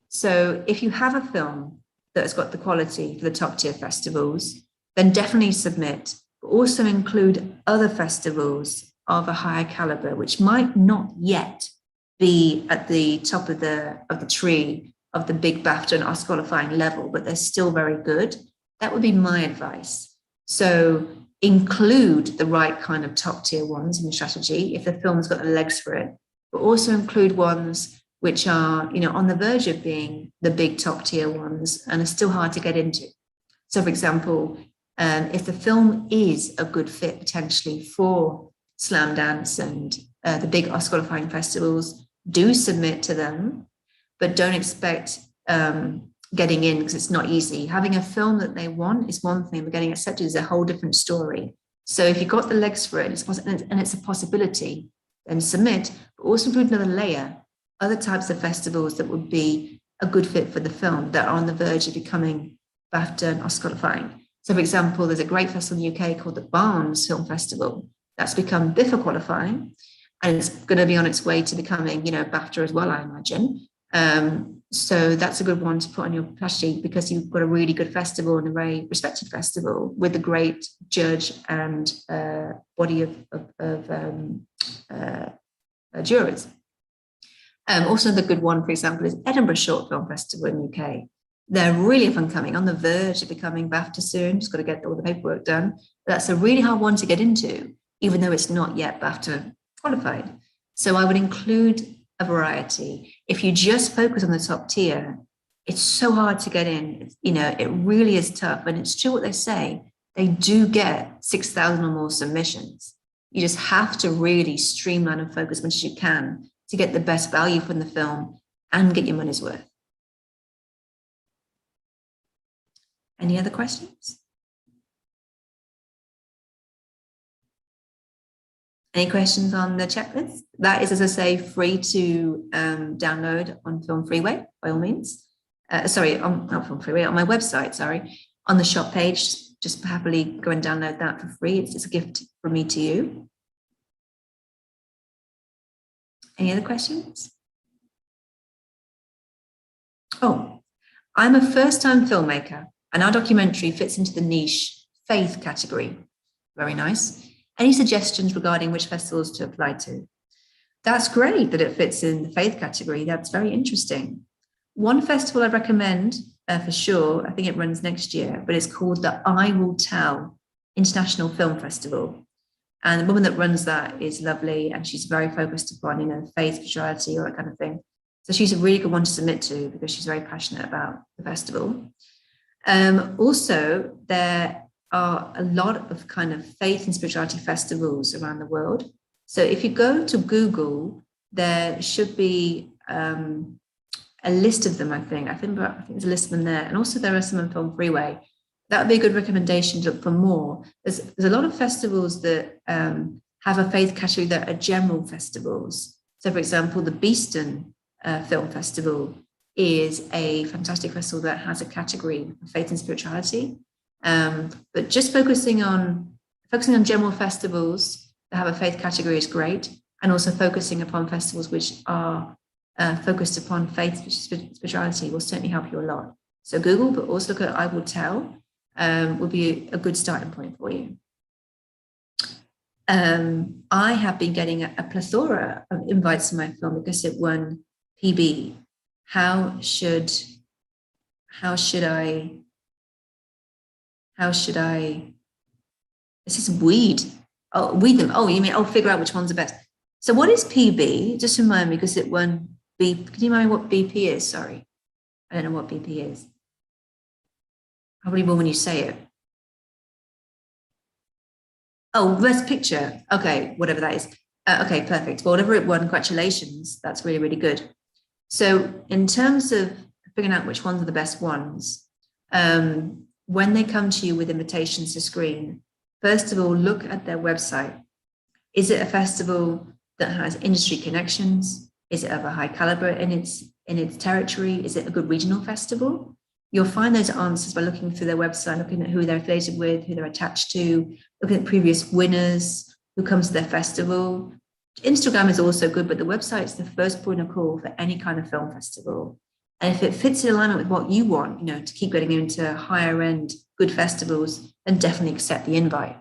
So if you have a film that has got the quality for the top tier festivals, then definitely submit, but also include other festivals of a higher caliber, which might not yet be at the top of the tree of the big BAFTA and Oscar qualifying level, but they're still very good. That would be my advice. So include the right kind of top tier ones in the strategy if the film's got the legs for it, but also include ones which are, you know, on the verge of being the big top tier ones and are still hard to get into. So, for example, if the film is a good fit potentially for Slam Dance and the big Oscar qualifying festivals, do submit to them, but don't expect getting in, because it's not easy. Having a film that they want is one thing, but getting accepted is a whole different story. So if you've got the legs for it and it's a possibility, then submit, but also include another layer, other types of festivals that would be a good fit for the film that are on the verge of becoming BAFTA and Oscar qualifying. So, for example, there's a great festival in the UK called the Barnes Film Festival that's become BIFA qualifying, and it's going to be on its way to becoming, you know, BAFTA as well, I imagine. So that's a good one to put on your strategy, because you've got a really good festival and a very respected festival with a great judge and body of jurors. Also, the good one, for example, is Edinburgh Short Film Festival in the UK. They're really up and coming, on the verge of becoming BAFTA soon. Just got to get all the paperwork done. But that's a really hard one to get into, even though it's not yet BAFTA qualified. So I would include a variety. If you just focus on the top tier, it's so hard to get in. It's, you know, it really is tough. And it's true what they say. They do get 6,000 or more submissions. You just have to really streamline and focus as much as you can to get the best value from the film and get your money's worth. Any other questions? Any questions on the checklist? That is, as I say, free to download on Film Freeway, by all means. Not Film Freeway, on my website, sorry. On the shop page, just happily go and download that for free. It's just a gift from me to you. Any other questions? Oh, I'm a first-time filmmaker, and our documentary fits into the niche faith category. Very nice. Any suggestions regarding which festivals to apply to? That's great that it fits in the faith category. That's very interesting. One festival I recommend for sure, I think it runs next year, but it's called the I Will Tell International Film Festival. And the woman that runs that is lovely, and she's very focused upon, you know, faith, spirituality, all that kind of thing. So she's a really good one to submit to, because she's very passionate about the festival. Also, there are a lot of kind of faith and spirituality festivals around the world. So if you go to Google, there should be a list of them, I think there's a list of them there. And also there are some on Film Freeway. That would be a good recommendation to look for more. There's a lot of festivals that have a faith category that are general festivals. So, for example, the Beeston Film Festival is a fantastic festival that has a category of faith and spirituality. But just focusing on general festivals that have a faith category is great, and also focusing upon festivals which are focused upon faith spirituality will certainly help you a lot. So Google, but also look at I Will Tell, will be a good starting point for you. I have been getting a plethora of invites to my film because it won PB. How should I? This is weed. Oh, weed them. Oh, you mean, figure out which one's the best. So what is PB? Just remind me, because it won B. Can you remind me what BP is? Sorry. I don't know what BP is. Probably will when you say it. Oh, best picture. Okay, whatever that is. Okay, perfect. Well, whatever it won, congratulations. That's really, really good. So in terms of figuring out which ones are the best ones, when they come to you with invitations to screen, first of all, look at their website. Is it a festival that has industry connections? Is it of a high caliber in its territory? Is it a good regional festival? You'll find those answers by looking through their website, looking at who they're affiliated with, who they're attached to, looking at previous winners, who comes to their festival. Instagram is also good, but the website is the first point of call for any kind of film festival. And if it fits in alignment with what you want, to keep getting into higher end, good festivals, then definitely accept the invite.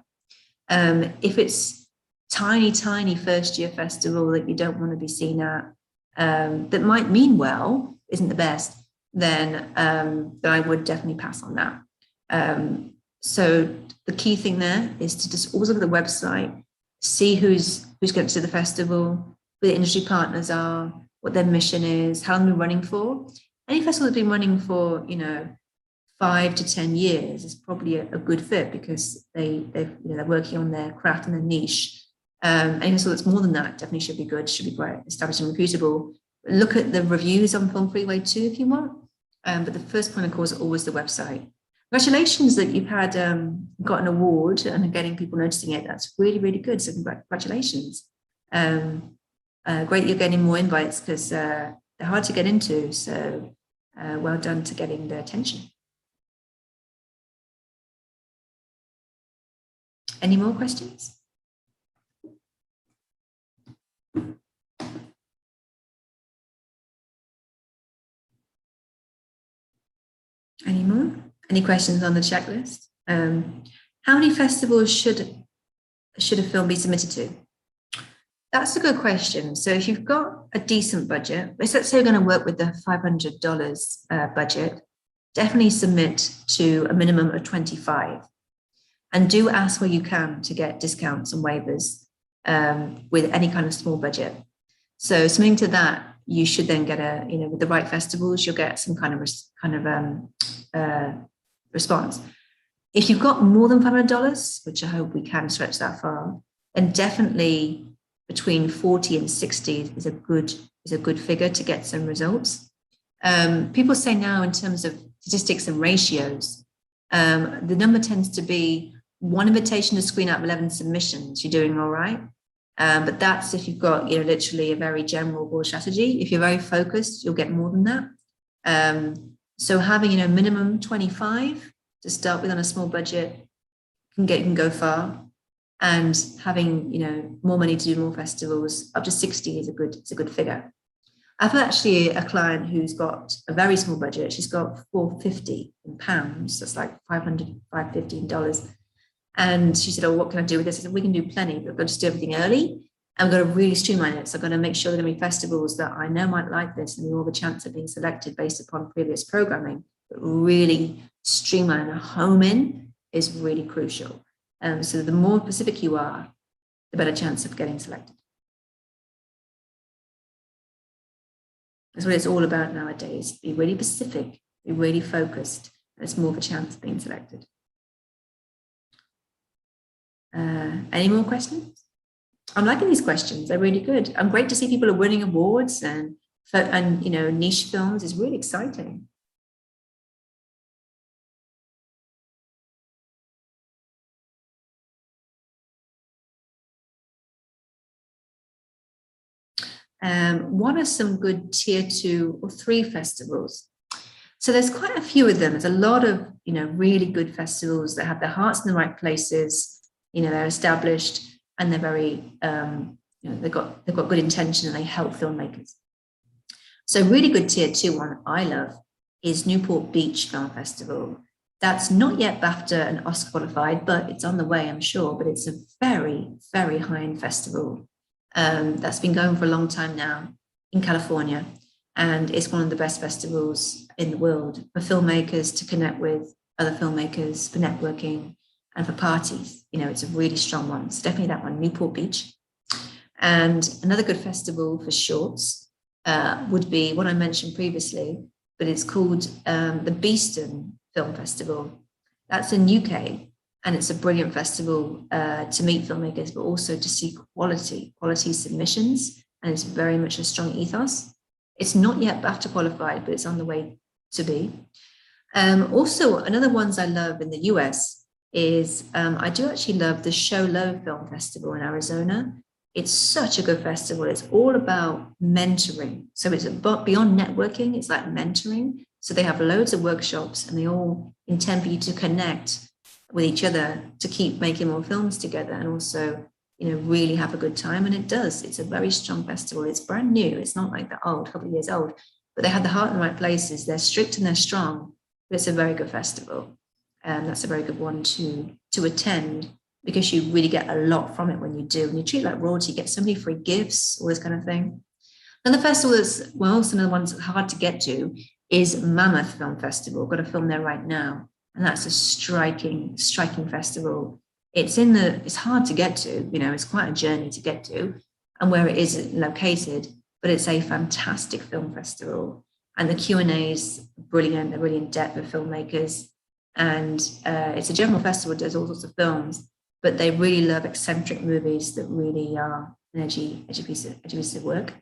If it's tiny first year festival that you don't want to be seen at, that might mean well, isn't the best, then I would definitely pass on that. So the key thing there is to just always look at the website, see who's going to the festival, who the industry partners are, what their mission is, how long they're running for. Any festival that's been running for 5 to 10 years is probably a good fit, because they're working on their craft and their niche. Any festival that's more than that definitely should be good, should be quite established and reputable. Look at the reviews on Film Freeway too if you want, but the first point of call is always the website. Congratulations that you've had got an award and are getting people noticing it. That's really, really good. So congratulations. Great you're getting more invites, because they're hard to get into. So well done to getting the attention. Any more questions? Any more? Any questions on the checklist? How many festivals should a film be submitted to? That's a good question. So if you've got a decent budget, let's say you're going to work with the $500 budget, definitely submit to a minimum of 25. And do ask where you can to get discounts and waivers with any kind of small budget. So submitting to that, you should then get with the right festivals, you'll get some kind of response. If you've got more than $500, which I hope we can stretch that far, then definitely between 40 and 60 is a good figure to get some results. People say now, in terms of statistics and ratios, the number tends to be 1 invitation to screen out of 11 submissions. You're doing all right. But that's if you've got literally a very general broad strategy. If you're very focused, you'll get more than that. So having minimum 25 to start with on a small budget can go far, and having more money to do more festivals up to 60 is a good figure. I've actually a client who's got a very small budget. She's got £450 in pounds. That's like $515. And she said, "Oh, what can I do with this?" I said, "We can do plenty, but we've got to just do everything early. And we've got to really streamline it. So I'm going to make sure there are going to be festivals that I know might like this, and we all have a chance of being selected based upon previous programming. But really streamline and home in is really crucial. So the more specific you are, the better chance of getting selected. That's what it's all about nowadays. Be really specific, be really focused, and it's more of a chance of being selected. Any more questions? I'm liking these questions. They're really good. I'm great to see people are winning awards and niche films is really exciting. What are some good tier 2 or 3 festivals? So there's quite a few of them. There's a lot of really good festivals that have their hearts in the right places. They're established and they're very they've got good intention and they help filmmakers. So really good tier 2 one I love is Newport Beach Film Festival. That's not yet BAFTA and Oscar qualified, but it's on the way, I'm sure. But it's a very, very high-end festival that's been going for a long time now in California. And it's one of the best festivals in the world for filmmakers to connect with other filmmakers, for networking, and for parties. It's a really strong one. So definitely that one, Newport Beach. And another good festival for shorts would be one I mentioned previously, but it's called the Beeston Film Festival. That's in UK, and it's a brilliant festival to meet filmmakers, but also to see quality submissions, and it's very much a strong ethos. It's not yet BAFTA qualified, but it's on the way to be. Also, another ones I love in the US is I do actually love the Show Low Film Festival in Arizona. It's such a good festival. It's all about mentoring. So it's beyond networking. It's like mentoring. So they have loads of workshops, and they all intend for you to connect with each other to keep making more films together, and also, really have a good time. And it does. It's a very strong festival. It's brand new. It's not like the old, couple of years old, but they have the heart in the right places. They're strict and they're strong, but it's a very good festival. And that's a very good one to attend, because you really get a lot from it when you do. And you treat it like royalty, you get so many free gifts, all this kind of thing. And the festival that's, well, some of the ones hard to get to is Mammoth Film Festival. I've got a film there right now. And that's a striking festival. It's hard to get to, it's quite a journey to get to, and where it is located, but it's a fantastic film festival. And the Q&As are brilliant. They're really in depth with filmmakers. And it's a general festival, does all sorts of films, but they really love eccentric movies that really are an edgy piece of work.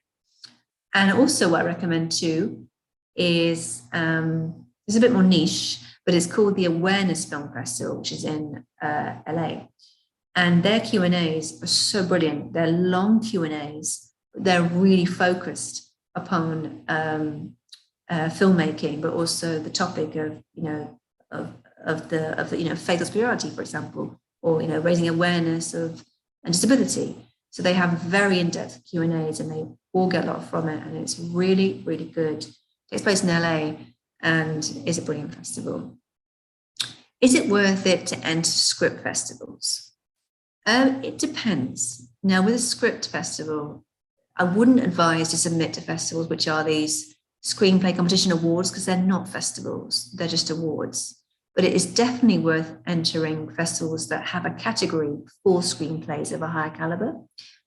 And also what I recommend too is, it's a bit more niche, but it's called the Awareness Film Festival, which is in LA. And their Q&As are so brilliant. They're long Q&As, but they're really focused upon filmmaking, but also the topic of, fatal superiority, for example, or, raising awareness of and disability. So they have very in-depth Q&As, and they all get a lot from it. And it's really, really good. It takes place in LA and is a brilliant festival. Is it worth it to enter script festivals? It depends. Now, with a script festival, I wouldn't advise to submit to festivals, which are these screenplay competition awards, because they're not festivals, they're just awards. But it is definitely worth entering festivals that have a category for screenplays of a higher caliber.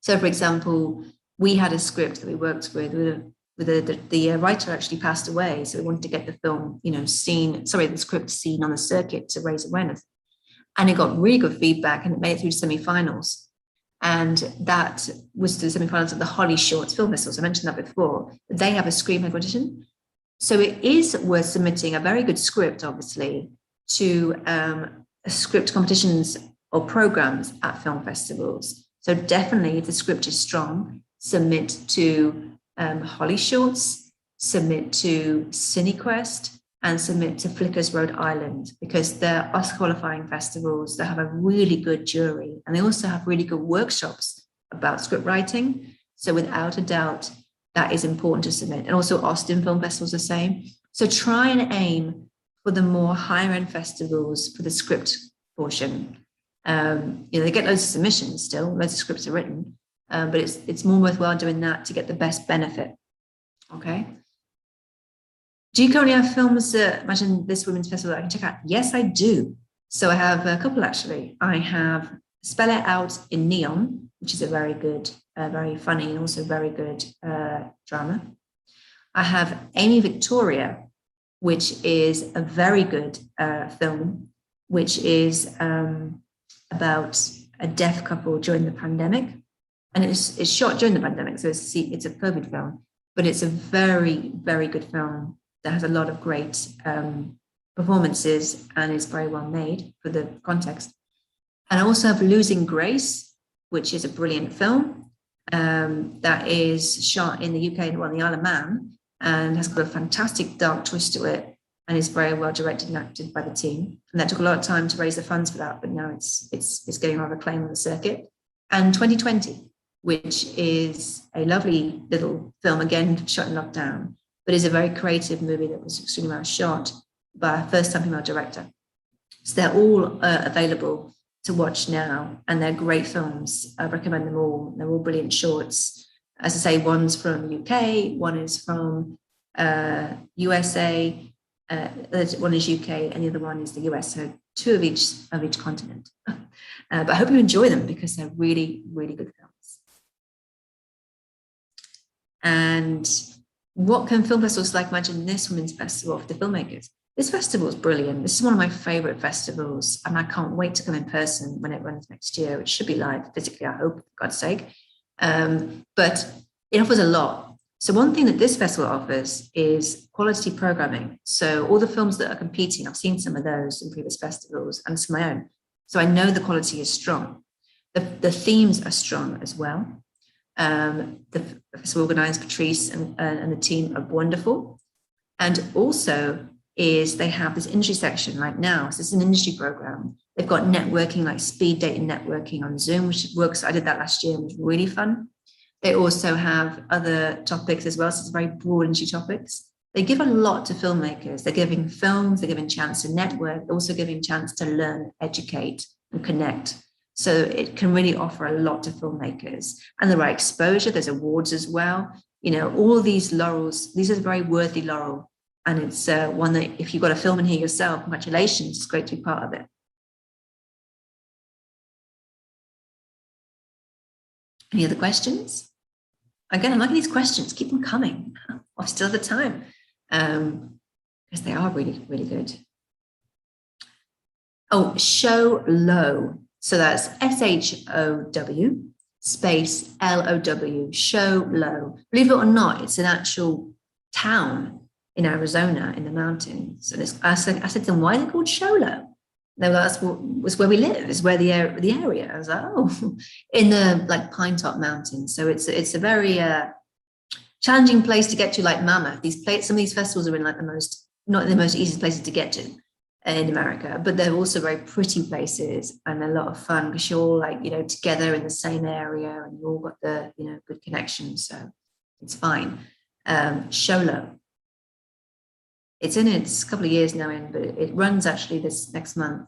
So, for example, we had a script that we worked with the writer actually passed away, so we wanted to get the film, the script seen on the circuit to raise awareness. And it got really good feedback, and it made it through semi-finals. And that was the semi-finals of the Holly Shorts Film Festival. So I mentioned that before. They have a screenplay competition. So it is worth submitting a very good script, obviously, to script competitions or programs at film festivals. So definitely, if the script is strong, submit to Holly Shorts, submit to CineQuest, and submit to Flickers Rhode Island, because they're Oscar qualifying festivals that have a really good jury, and they also have really good workshops about script writing. So without a doubt, that is important to submit. And also Austin Film Festival's the same. So try and aim for the more higher end festivals for the script portion. They get loads of submissions still, loads of scripts are written, but it's more worthwhile doing that to get the best benefit. Okay. Do you currently have films that imagine this women's festival that I can check out? Yes, I do. So I have a couple, actually. I have Spell It Out in Neon, which is a very good, very funny, and also very good drama. I have Amy Victoria, which is a very good film, which is about a deaf couple during the pandemic. And it's shot during the pandemic, so it's a COVID film, but it's a very, very good film that has a lot of great performances and is very well made for the context. And I also have Losing Grace, which is a brilliant film that is shot in the UK and the Isle of Man, and has got a fantastic dark twist to it, and is very well directed and acted by the team. And that took a lot of time to raise the funds for that, but now it's getting a lot of acclaim on the circuit. And 2020, which is a lovely little film, again shot in lockdown, but is a very creative movie that was extremely well shot by a first-time female director. So they're all available to watch now, and they're great films. I recommend them all. They're all brilliant shorts. As I say, one's from UK, one is from USA, one is UK, and the other one is the US. So two of each continent. But I hope you enjoy them, because they're really, really good films. And what can film festivals like imagine this women's festival for the filmmakers? This festival is brilliant. This is one of my favorite festivals, and I can't wait to come in person when it runs next year. It should be live physically, I hope, for God's sake. But it offers a lot. So one thing that this festival offers is quality programming. So all the films that are competing, I've seen some of those in previous festivals and some of my own. So I know the quality is strong. The themes are strong as well. The festival organizer, Patrice, and the team are wonderful. And also is they have this industry section right now. So it's an industry program. They've got networking, like speed dating networking on Zoom, which works. I did that last year and it was really fun. They also have other topics as well. So it's very broad industry topics. They give a lot to filmmakers. They're giving films, they're giving chance to network, also giving chance to learn, educate, and connect. So it can really offer a lot to filmmakers and the right exposure. There's awards as well. You know, all these laurels, these are very worthy laurel. And it's one that if you've got a film in here yourself, congratulations, it's great to be part of it. Any other questions? Again, I'm liking these questions. Keep them coming. I've still the time because they are really, really good. Oh, show low. So that's SHOW space LOW, show low. Believe it or not, it's an actual town in Arizona in the mountains. And I said to them, why are they called show low? They were like, that's where we live, is where the area. I was like, oh, in the like Pine Top Mountains. So it's a very challenging place to get to, like Mammoth. Some of these festivals are in like not the most easiest places to get to in America, but they're also very pretty places and a lot of fun because you're all like, you know, together in the same area and you all got the, you know, good connections. So it's fine. Sholo. It's in its couple of years now in, but it runs actually this next month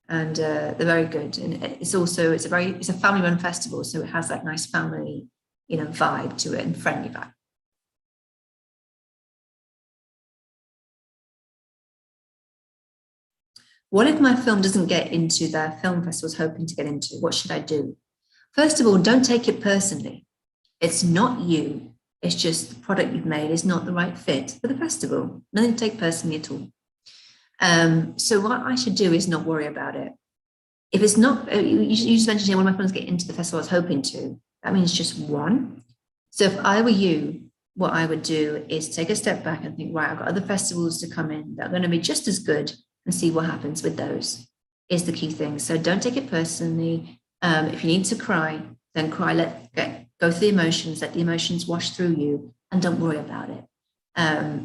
and they're very good. And it's a family run festival. So it has that nice family, you know, vibe to it and friendly vibe. What if my film doesn't get into the film festivals hoping to get into? What should I do? First of all, don't take it personally. It's not you. It's just the product you've made is not the right fit for the festival. Nothing to take personally at all. So what I should do is not worry about it. If it's not, you just mentioned here, one of my friends get into the festival I was hoping to. That means just one. So if I were you, what I would do is take a step back and think, right, I've got other festivals to come in that are going to be just as good and see what happens with those is the key thing. So don't take it personally. If you need to cry, then cry, go through the emotions, let the emotions wash through you and don't worry about it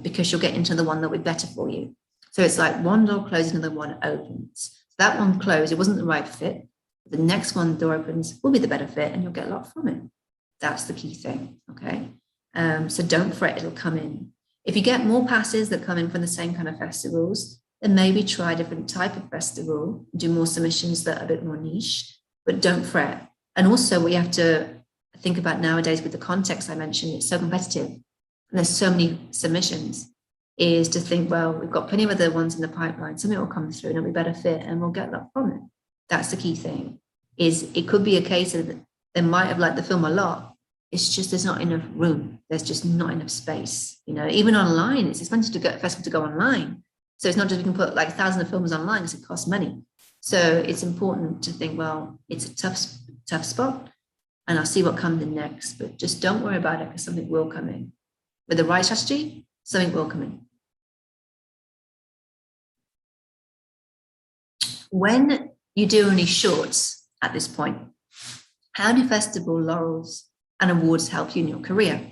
because you'll get into the one that will be better for you. So it's like one door closes, another one opens. So that one closed, it wasn't the right fit. The next one door opens will be the better fit and you'll get a lot from it. That's the key thing, okay? So don't fret, it'll come in. If you get more passes that come in from the same kind of festivals, then maybe try a different type of festival, do more submissions that are a bit more niche, but don't fret. And also what you have to think about nowadays with the context I mentioned, it's so competitive and there's so many submissions, is to think, well, we've got plenty of other ones in the pipeline, something will come through and it'll be better fit and we'll get a lot from it. That's the key thing, is it could be a case of they might have liked the film a lot, it's just there's not enough room, there's just not enough space. You know, even online, it's expensive to get a festival to go online. So it's not just we can put like thousands of films online because it costs money. So it's important to think, well, it's a tough spot and I'll see what comes in next, but just don't worry about it because something will come in. With the right strategy, something will come in. When you do only shorts at this point, how do festival laurels and awards help you in your career?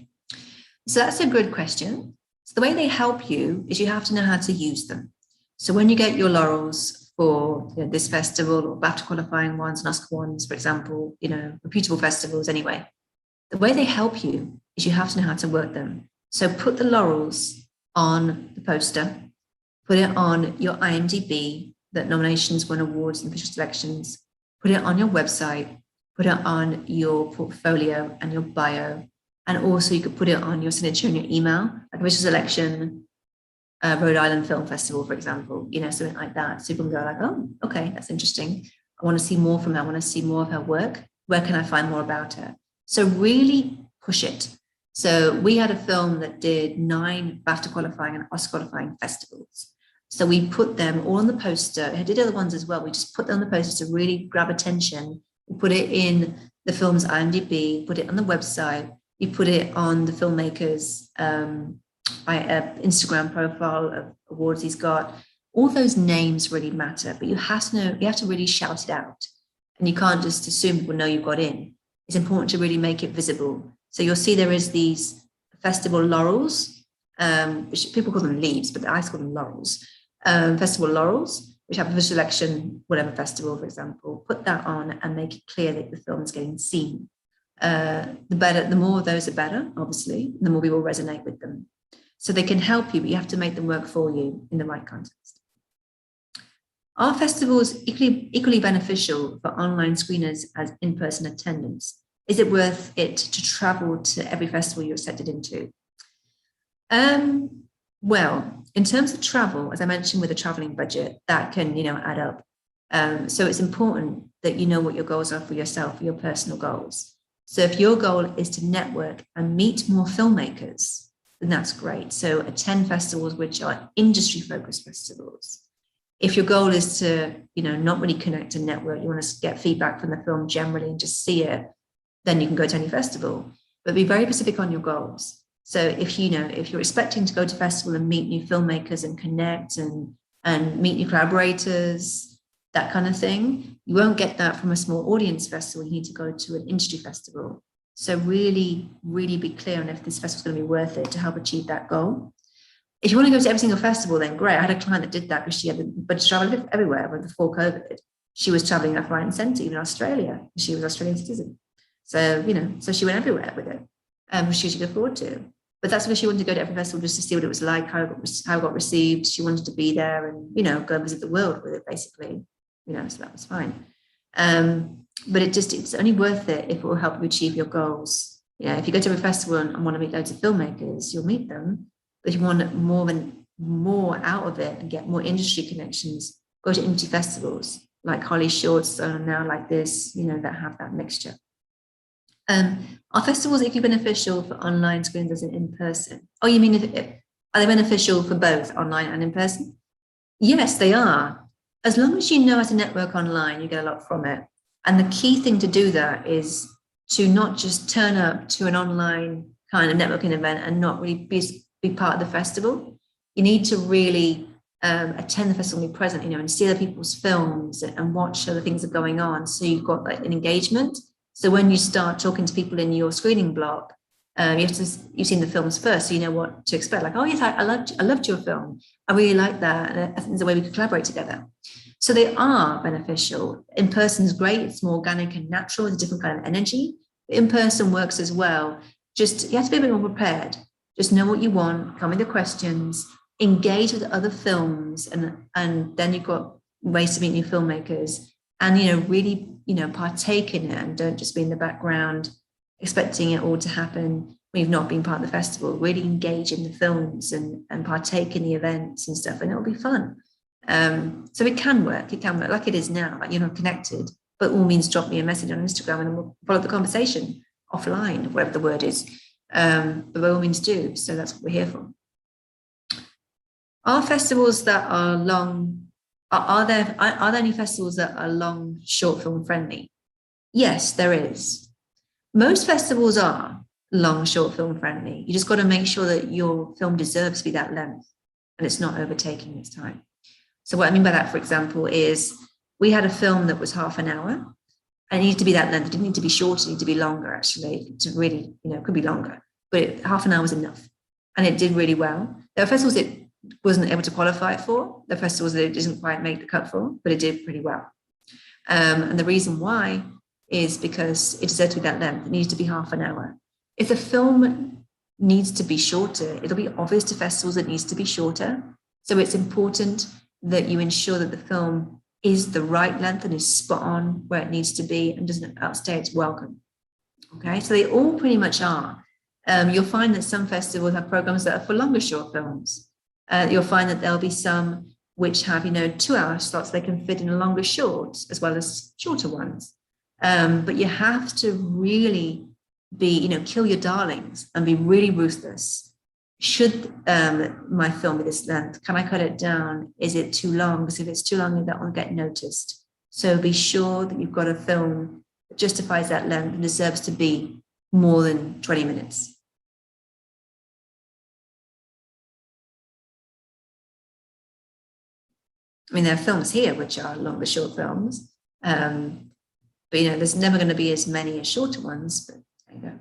So that's a good question. So the way they help you is you have to know how to use them. So when you get your laurels for this festival or BAFTA qualifying ones and Oscar ones, for example, reputable festivals anyway, the way they help you is you have to know how to work them. So put the laurels on the poster, put it on your IMDb, that nominations won awards and official selections, put it on your website, put it on your portfolio and your bio. And also you could put it on your signature and your email, like official selection, Rhode Island Film Festival, for example, something like that. So people can go like, oh, okay, that's interesting. I want to see more from her. I want to see more of her work. Where can I find more about her? So really push it. So we had a film that did 9 BAFTA qualifying and Oscar qualifying festivals. So we put them all on the poster. I did other ones as well. We just put them on the poster to really grab attention. We put it in the film's IMDb, put it on the website. We put it on the filmmaker's Instagram profile of awards he's got. All those names really matter, but you have to really shout it out. And you can't just assume people know you've got in. It's important to really make it visible. So you'll see there is these festival laurels which people call them leaves, but I call them laurels. Festival laurels, which have a visual election, whatever festival, for example, put that on and make it clear that the film is getting seen. The more of those, the better, obviously, the more we will resonate with them. So they can help you, but you have to make them work for you in the right context. Are festivals equally beneficial for online screeners as in-person attendance? Is it worth it to travel to every festival you're accepted into? Well, in terms of travel, as I mentioned with a traveling budget, that can, add up. So it's important that you know what your goals are for yourself, for your personal goals. So if your goal is to network and meet more filmmakers, then that's great. So attend festivals which are industry-focused festivals. If your goal is to, not really connect and network, you want to get feedback from the film generally and just see it, then you can go to any festival. But be very specific on your goals. So if you're expecting to go to festival and meet new filmmakers and connect and meet new collaborators, that kind of thing, you won't get that from a small audience festival. You need to go to an industry festival. So really, really be clear on if this festival is going to be worth it to help achieve that goal. If you want to go to every single festival, then great. I had a client that did that because she had the budget to travel everywhere. But before COVID, she was traveling left, right, and centre, even Australia. She was an Australian citizen. So, so she went everywhere with it, she could afford to. But that's because she wanted to go to every festival just to see what it was like, how it got received. She wanted to be there and, go and visit the world with it, basically. So that was fine. But it's only worth it if it will help you achieve your goals. If you go to a festival and want to meet loads of filmmakers, you'll meet them. But if you want more out of it and get more industry connections, go to industry festivals like Holly Shorts now like this, that have that mixture. Are festivals equally beneficial for online screens as in person? Oh, you mean are they beneficial for both online and in person? Yes, they are. As long as you know how to network online, you get a lot from it. And the key thing to do that is to not just turn up to an online kind of networking event and not really be part of the festival. You need to really attend the festival and be present, and see other people's films and watch other things that are going on. So you've got like an engagement. So when you start talking to people in your screening block, you've seen the films first, so you know what to expect. Like, oh yes, I loved your film. I really like that. And I think there's a way we could collaborate together. So they are beneficial. In person is great. It's more organic and natural. It's a different kind of energy. But in person works as well. Just you have to be a bit more prepared. Just know what you want. Come with the questions. Engage with other films, and then you've got ways to meet new filmmakers. And really partake in it, and don't just be in the background expecting it all to happen when you've not been part of the festival. Really engage in the films and partake in the events and stuff, and it'll be fun. So it can work like it is now. Like, you're not connected, but all means drop me a message on Instagram and we'll follow the conversation offline, whatever the word is. But by all means do. So that's what we're here for. Are festivals that are long? Are there any festivals that are long, short film friendly? Yes, there is. Most festivals are long, short film friendly. You just got to make sure that your film deserves to be that length and it's not overtaking its time. So what I mean by that, for example, is we had a film that was half an hour and it needed to be that length. It didn't need to be shorter, it needed to be longer, actually, to really, it could be longer, but half an hour was enough. And it did really well. There are festivals it wasn't able to qualify for, the festivals that it didn't quite make the cut for, but it did pretty well. And the reason why is because it deserved to be that length. It needs to be half an hour. If the film needs to be shorter, it'll be obvious to festivals it needs to be shorter. So it's important that you ensure that the film is the right length and is spot on where it needs to be and doesn't outstay its welcome. Okay, so they all pretty much are. You'll find that some festivals have programs that are for longer short films. You'll find that there'll be some which have, 2-hour slots they can fit in a longer short as well as shorter ones. But you have to really be, kill your darlings and be really ruthless. Should my film be this length? Can I cut it down? Is it too long? Because if it's too long, that won't get noticed. So be sure that you've got a film that justifies that length and deserves to be more than 20 minutes. I mean, there are films here which are longer short films, but there's never going to be as many as shorter ones. But there you go.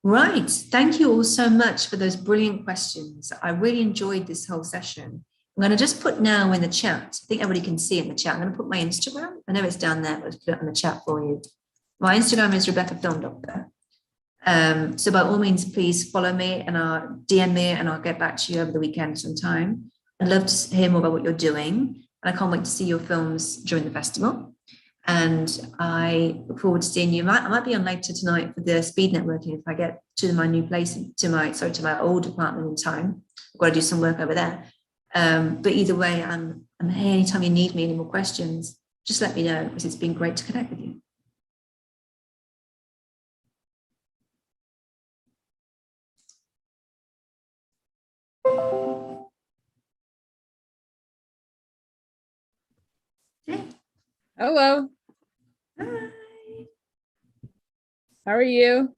Right. Thank you all so much for those brilliant questions. I really enjoyed this whole session. I'm going to just put now in the chat. I think everybody can see in the chat. I'm going to put my Instagram. I know it's down there, but I'll put it in the chat for you. My Instagram is Rebecca Film Doctor. So by all means, please follow me and DM me, and I'll get back to you over the weekend sometime. I'd love to hear more about what you're doing, and I can't wait to see your films during the festival. And I look forward to seeing you. I might be on later tonight for the speed networking if I get to my new place, to my old apartment in time. I've got to do some work over there. But either way, I'm here anytime you need me, any more questions, just let me know, because it's been great to connect with you. Okay. Hello. Bye. How are you?